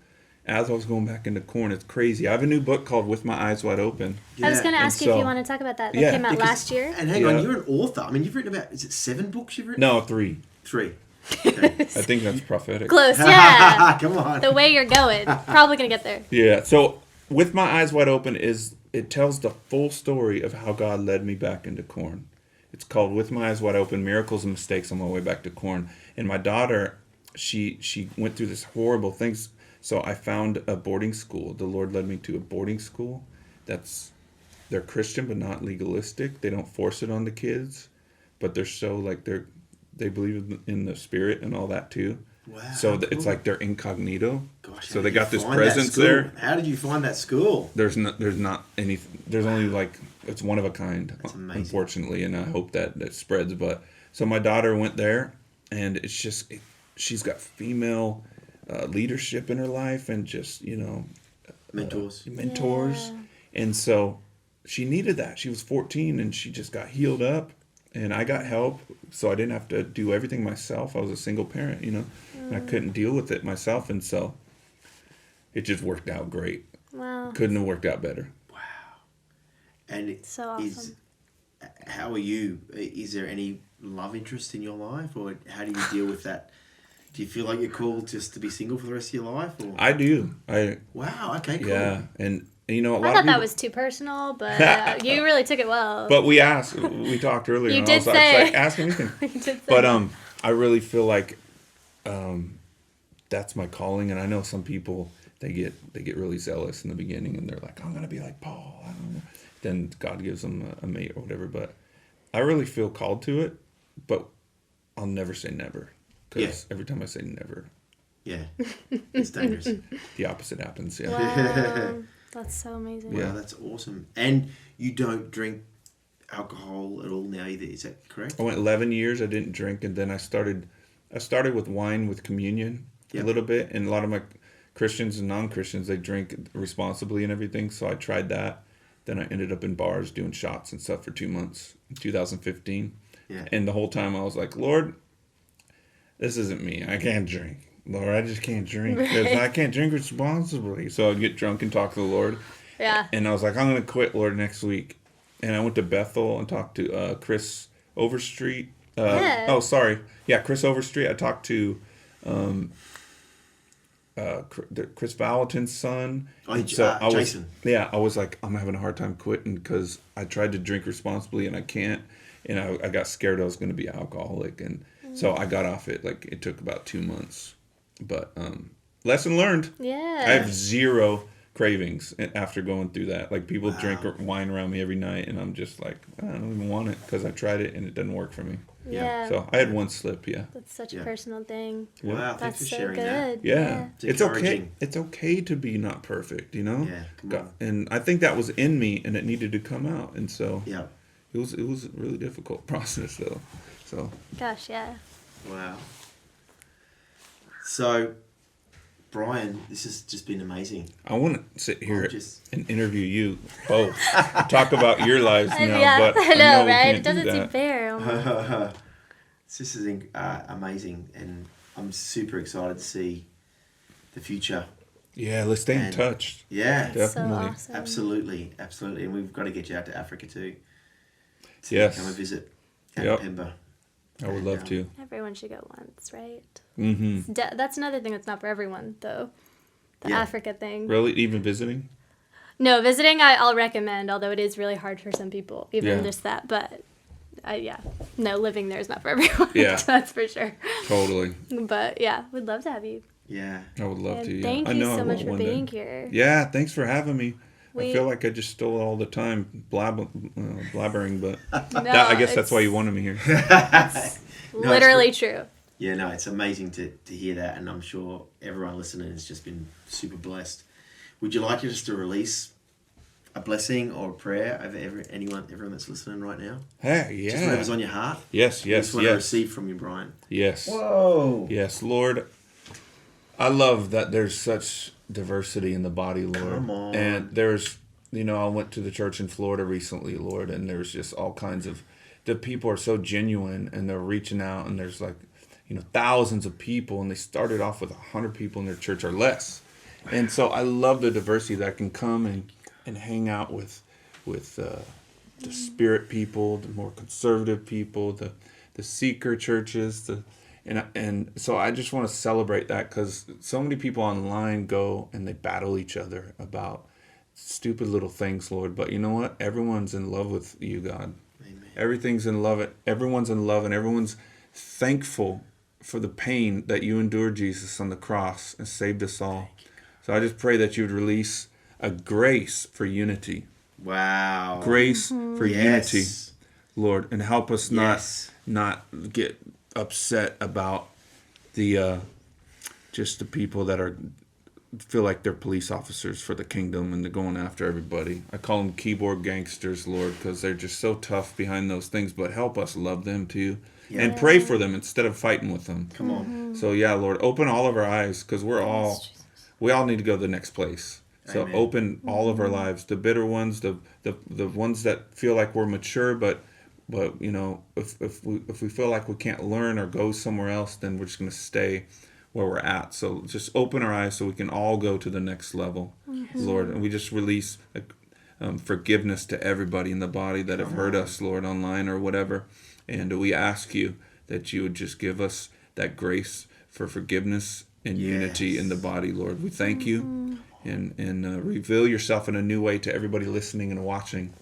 As I was going back into Korn, it's crazy. I have a new book called With My Eyes Wide Open. I was going to and ask you if so- you want to talk about that. That Yeah, came out Because- last year. And hang Yeah. on, you're an author. I mean, you've written about, is it 7 books you've written? No, 3. 3. Okay. I think that's prophetic. Close, yeah. Come on. The way you're going. Probably going to get there. Yeah, so With My Eyes Wide Open it tells the full story of how God led me back into Korn. It's called With My Eyes Wide Open, Miracles and Mistakes on My Way Back to Korn. And my daughter, she went through this horrible things. So I found a boarding school. The Lord led me to a boarding school they're Christian but not legalistic. They don't force it on the kids, but they're so like they believe in the spirit and all that too. Wow. So cool. it's like they're incognito. Gosh, So how they did you got this find that presence school? there. How did you find that school? There's not any. There's only like it's one of a kind, That's amazing. unfortunately, and I hope that spreads. But so my daughter went there, and it's just she's got female leadership in her life, and just mentors, Yeah. and so she needed that. She was 14, and she just got healed up, and I got help, so I didn't have to do everything myself. I was a single parent, and I couldn't deal with it myself, and so it just worked out great. Wow. Couldn't have worked out better. And it So awesome. how are you? Is there any love interest in your life, or how do you deal with that? Do you feel like you're called just to be single for the rest of your life? Or? I do. Wow. Okay. Cool. Yeah, and a lot I of thought people, that was too personal, but you really took it well. But we talked earlier. You and did I was say. like, ask anything. You did say But that. I really feel like that's my calling, and I know some people they get really zealous in the beginning, and they're like, I'm gonna be like Paul. I don't know. Then God gives them a mate or whatever. But I really feel called to it, but I'll never say never, because every time I say never, Yeah. It's dangerous. the opposite happens. Yeah. Wow. That's so amazing. Wow, that's awesome. And you don't drink alcohol at all now either, is that correct? I went 11 years. I didn't drink, and then I started I started with wine with communion a little bit, and a lot of my Christians and non-Christians, they drink responsibly and everything, so I tried that. Then I ended up in bars doing shots and stuff for 2 months in 2015. Yeah. And the whole time I was like, Lord, this isn't me. I can't drink. Lord, I just can't drink because I can't drink responsibly. So I'd get drunk and talk to the Lord. Yeah. And I was like, I'm going to quit, Lord, next week. And I went to Bethel and talked to Chris Overstreet. Yeah. Oh, sorry. Yeah, Chris Overstreet. I talked to Chris Valentin's son. Jason. I was like, I'm having a hard time quitting because I tried to drink responsibly and I can't. And I got scared I was going to be alcoholic. And so I got off it. Like, it took about 2 months. But lesson learned. Yeah. I have zero cravings after going through that. Like, people drink wine around me every night, and I'm just like, I don't even want it because I tried it and it doesn't work for me. Yeah. So I had one slip. Yeah. That's such a personal thing. Wow, thanks That's for so sharing good. that. Yeah. It's It's okay. encouraging. It's okay to be not perfect, you know? Yeah, come on. And I think that was in me, and it needed to come out. And so Yeah. it was a really difficult process, though. So Gosh, yeah. Wow. So, Brian, this has just been amazing. I want to sit here just- and interview you both. Talk about your lives now, Yeah, but I know, we right? can't It doesn't do seem that. fair. This is amazing, and I'm super excited to see the future. Yeah, let's stay in And- touch. Yeah, That's so Definitely. awesome. absolutely, absolutely. And we've got to get you out to Africa too. To Yes. come and visit at Yep. Pemba. I would love to. Everyone should go once, right? Mm-hmm. That's another thing that's not for everyone, though. The Yeah. Africa thing. Really, even visiting? No, visiting I'll recommend, although it is really hard for some people, even Yeah. just that. But no, living there is not for everyone. Yeah. That's for sure. Totally. But yeah, we'd love to have you. Yeah. I would love And to. Yeah. thank I you know I so much will for one being day. here. Yeah, thanks for having me. I We- feel like I just stole all the time blabbering, but No, I guess that's it's why you wanted me here. literally true. Yeah, no, it's amazing to hear that, and I'm sure everyone listening has just been super blessed. Would you like just to release a blessing or a prayer over everyone that's listening right now? Hey, yeah. Just whatever's on your heart. Yes, We yes, just want to yes. receive from you, Brian. Yes. Whoa. Yes, Lord. I love that there's such diversity in the body, Lord. Come on. And there's, I went to the church in Florida recently, Lord, and there's just all kinds of, the people are so genuine and they're reaching out, and there's like, thousands of people, and they started off with 100 people in their church or less. And so I love the diversity that can come and hang out with the spirit people, the more conservative people, the seeker churches, and so I just want to celebrate that, because so many people online go and they battle each other about stupid little things, Lord. But you know what? Everyone's in love with you, God. Amen. Everything's in love. Everyone's in love, and everyone's thankful for the pain that you endured, Jesus, on the cross, and saved us all. So I just pray that you would release a grace for unity. Wow. Grace for Yes. unity, Lord, and help us Yes. not get upset about the just the people that feel like they're police officers for the kingdom and they're going after everybody. I call them keyboard gangsters, Lord, because they're just so tough behind those things. But help us love them too, and pray for them instead of fighting with them. Come on. So yeah, Lord, open all of our eyes, because we all need to go to the next place. So Amen. open all of our lives, the bitter ones, the ones that feel like we're mature, but if we feel like we can't learn or go somewhere else, then we're just going to stay where we're at. So just open our eyes so we can all go to the next level, Lord. And we just release forgiveness to everybody in the body that have hurt us, Lord, online or whatever. And we ask you that you would just give us that grace for forgiveness and unity in the body, Lord. We thank you, and reveal yourself in a new way to everybody listening and watching.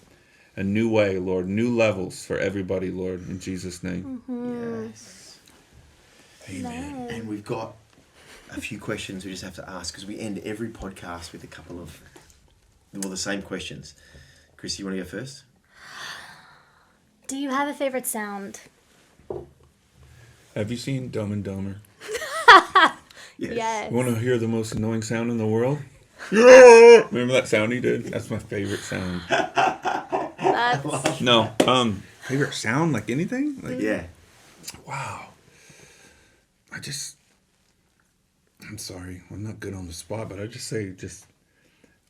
A new way, Lord, new levels for everybody, Lord, in Jesus' name. Yes. Amen. And we've got a few questions we just have to ask, because we end every podcast with a couple of, the same questions. Chris, you want to go first? Do you have a favorite sound? Have you seen Dumb and Dumber? Yes. You want to hear the most annoying sound in the world? Remember that sound he did? That's my favorite sound. That's No, favorite sound, like anything? Like, Yeah. wow. I'm sorry, I'm not good on the spot, but I just say just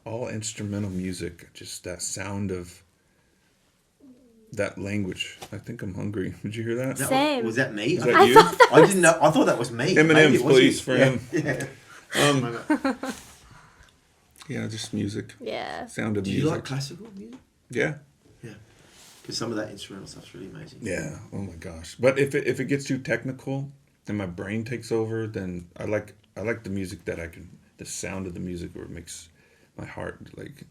all instrumental music, just that sound of that language. I think I'm hungry. Did you hear that? Same. Was that me? Is that you? I didn't know. I thought that was me. Maybe M&M's, it was please, you. for him. Yeah. Yeah, just music. Yeah. Sound of Do music. you like classical music? Yeah. Yeah. Because some of that instrumental stuff's really amazing. Yeah. Oh my gosh. But if it gets too technical, then my brain takes over. Then I like the music that the sound of the music where it makes my heart like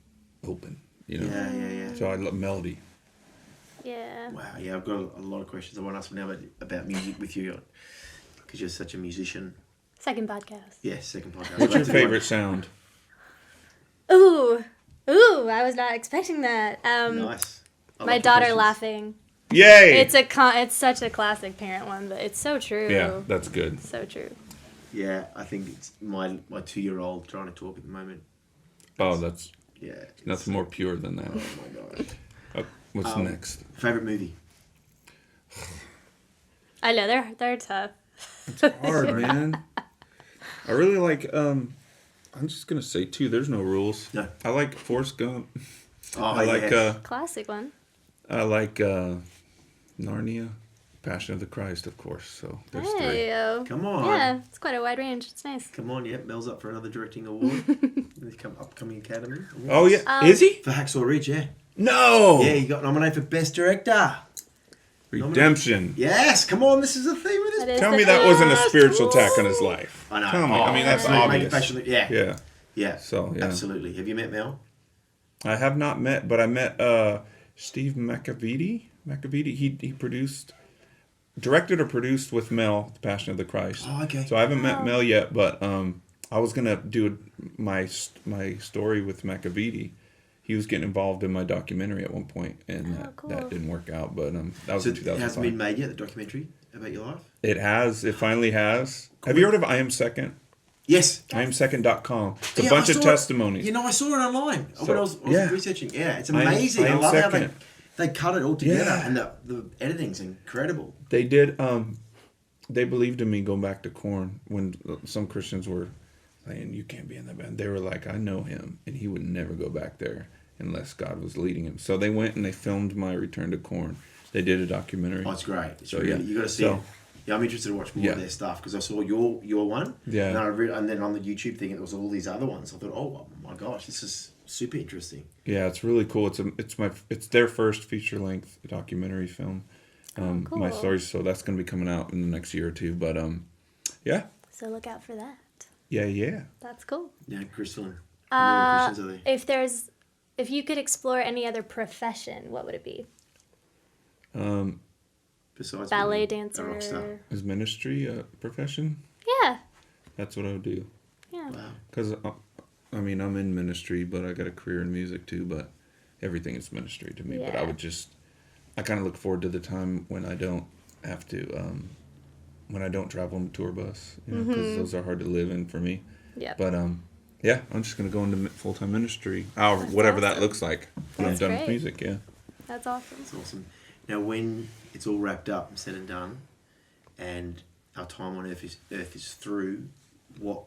open. You know. Yeah. So I love melody. Yeah. Wow. Yeah, I've got a lot of questions I want to ask now about music with you, because you're such a musician. Second podcast. Yeah, second podcast. What's your favorite sound? Ooh. I was not expecting that. Nice. I My like the daughter questions. laughing. Yay! It's such a classic parent one, but it's so true. Yeah, that's good. So true. Yeah, I think it's my 2-year-old trying to talk at the moment. Oh, that's Yeah. nothing more pure than that. Oh my gosh. What's next? Favorite movie? I know they're tough. It's hard, man. I really like. I'm just gonna say two. There's no rules. No. I like Forrest Gump. Oh, I like. yes. Classic one. I like Narnia, Passion of the Christ, of course. So there's three. Hey, Come on. yeah, it's quite a wide range. It's nice. Come on, yeah. Mel's up for another directing award. Upcoming Academy Awards. Oh yeah, is he? For Hacksaw Ridge, yeah. No. Yeah, he got nominated for Best Director. Redemption. Yes, come on, this is the theme of That this. is Tell the me that thing. wasn't a spiritual attack on his life. I know. Tell me. I mean, that's absolutely. Make it obvious. passionate. Yeah. Yeah. Yeah. So, yeah. Absolutely. Have you met Mel? I have not met, but I met Steve McAvity. He directed or produced with Mel, The Passion of the Christ. Oh, okay. So I haven't met Mel yet, but I was gonna do my story with McAvity. He was getting involved in my documentary at one point, and cool. that didn't work out. But that was So in it 2005. hasn't been made yet, the documentary about your life? It has. It finally has. Have you heard of I Am Second? Yes. IamSecond.com. It's a Yeah, bunch I of saw it. testimonies. You know, I saw it online when I was yeah. researching. Yeah, it's I Am- amazing. I I Am love how Second. they cut it all together, Yeah. and the editing's incredible. They did. They believed in me going back to Korn when some Christians were saying you can't be in that band. They were like, I know him, and he would never go back there unless God was leading him. So they went and they filmed my return to Korn. They did a documentary. Oh, it's great. It's So, really, yeah. you got to see So- it. Yeah, I'm interested to watch more of their stuff because I saw your one. Yeah. And then on the YouTube thing, it was all these other ones. I thought, oh my gosh, this is super interesting. Yeah, it's really cool. It's their first feature length documentary film. Cool. My story. So that's going to be coming out in the next year or two. But yeah. So look out for that. Yeah. That's cool. Yeah, Crystalline. How many questions are there? If you could explore any other profession, what would it be? Besides Ballet being a dancer. rock star. Is ministry a profession? Yeah. That's what I would do. Yeah. Wow. Because, I'm in ministry, but I got a career in music too, but everything is ministry to me. But I Yeah. would I kind of look forward to the time when I don't have to, when I don't travel on the tour bus, because those are hard to live in for me. Yeah. But, yeah, I'm just going to go into full-time ministry, whatever that awesome. looks like when That's I'm done with great. music, yeah. That's awesome. That's awesome. Now, when it's all wrapped up and said and done, and our time on earth is through, what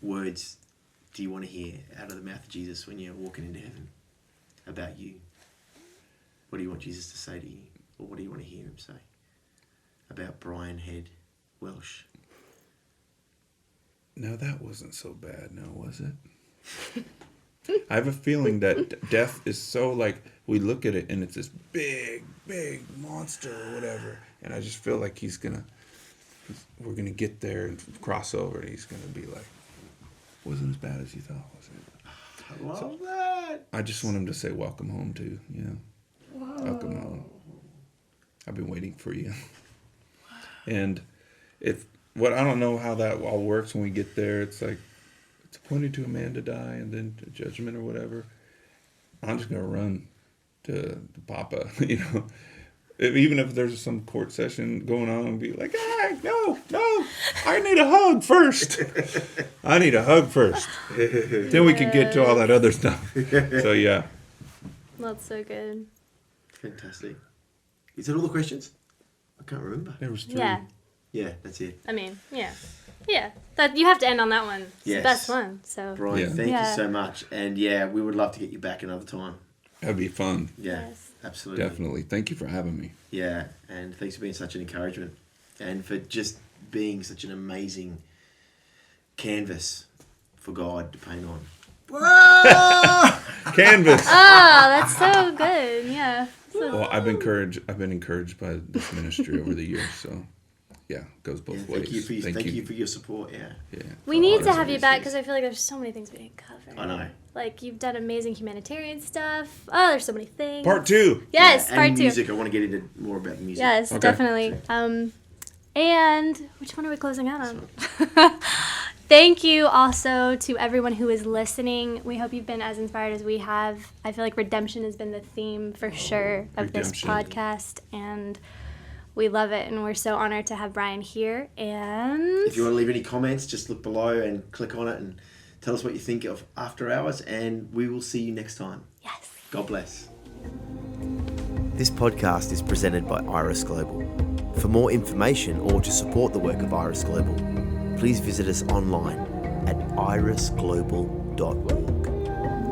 words do you want to hear out of the mouth of Jesus when you're walking into heaven about you? What do you want Jesus to say to you? Or what do you want to hear him say about Brian Head Welch? No, that wasn't so bad, no, was it? I have a feeling that death is so, like, we look at it and it's this big monster or whatever. And I just feel like we're going to get there and cross over and he's going to be like, wasn't as bad as you thought, was it? I love that. I just want him to say, welcome home too, Welcome home. I've been waiting for you. And I don't know how that all works when we get there. It's like, it's appointed to a man to die and then to judgment or whatever. I'm just going to run to Papa, Even if there's some court session going on and be like, no, I need a hug first. I need a hug first. Then we can get to all that other stuff. So, yeah. That's so good. Fantastic. Is that all the questions? I can't remember. There was 3. Yeah. Yeah, that's it. I mean, yeah. That you have to end on that one. It's Yes. the best one. So Brian, Yeah. thank Yeah. you so much. And yeah, we would love to get you back another time. That'd be fun. Yeah, Yes. absolutely. Definitely. Thank you for having me. Yeah, and thanks for being such an encouragement and for just being such an amazing canvas for God to paint on. Canvas. Oh, that's so good. Yeah. So, Well, I've been encouraged by this ministry over the years. So, yeah, it goes both Yeah, ways. thank you for your support. Yeah, Yeah. we need to Honestly, have you this back is- because I feel like there's so many things we didn't cover. I know. Like you've done amazing humanitarian stuff. Oh, there's so many things. Part 2. Yes, Yeah, part and 2. music. I want to get into more about music. Yes, Okay. definitely. And which one are we closing out on? Thank you also to everyone who is listening. We hope you've been as inspired as we have. I feel like redemption has been the theme for sure of this redemption. podcast, and we love it. And we're so honored to have Brian here. And If you want to leave any comments, just look below and click on it and tell us what you think of After Hours, and we will see you next time. yes. God bless. This podcast is presented by Iris Global. For more information or to support the work of Iris Global, please visit us online at irisglobal.org.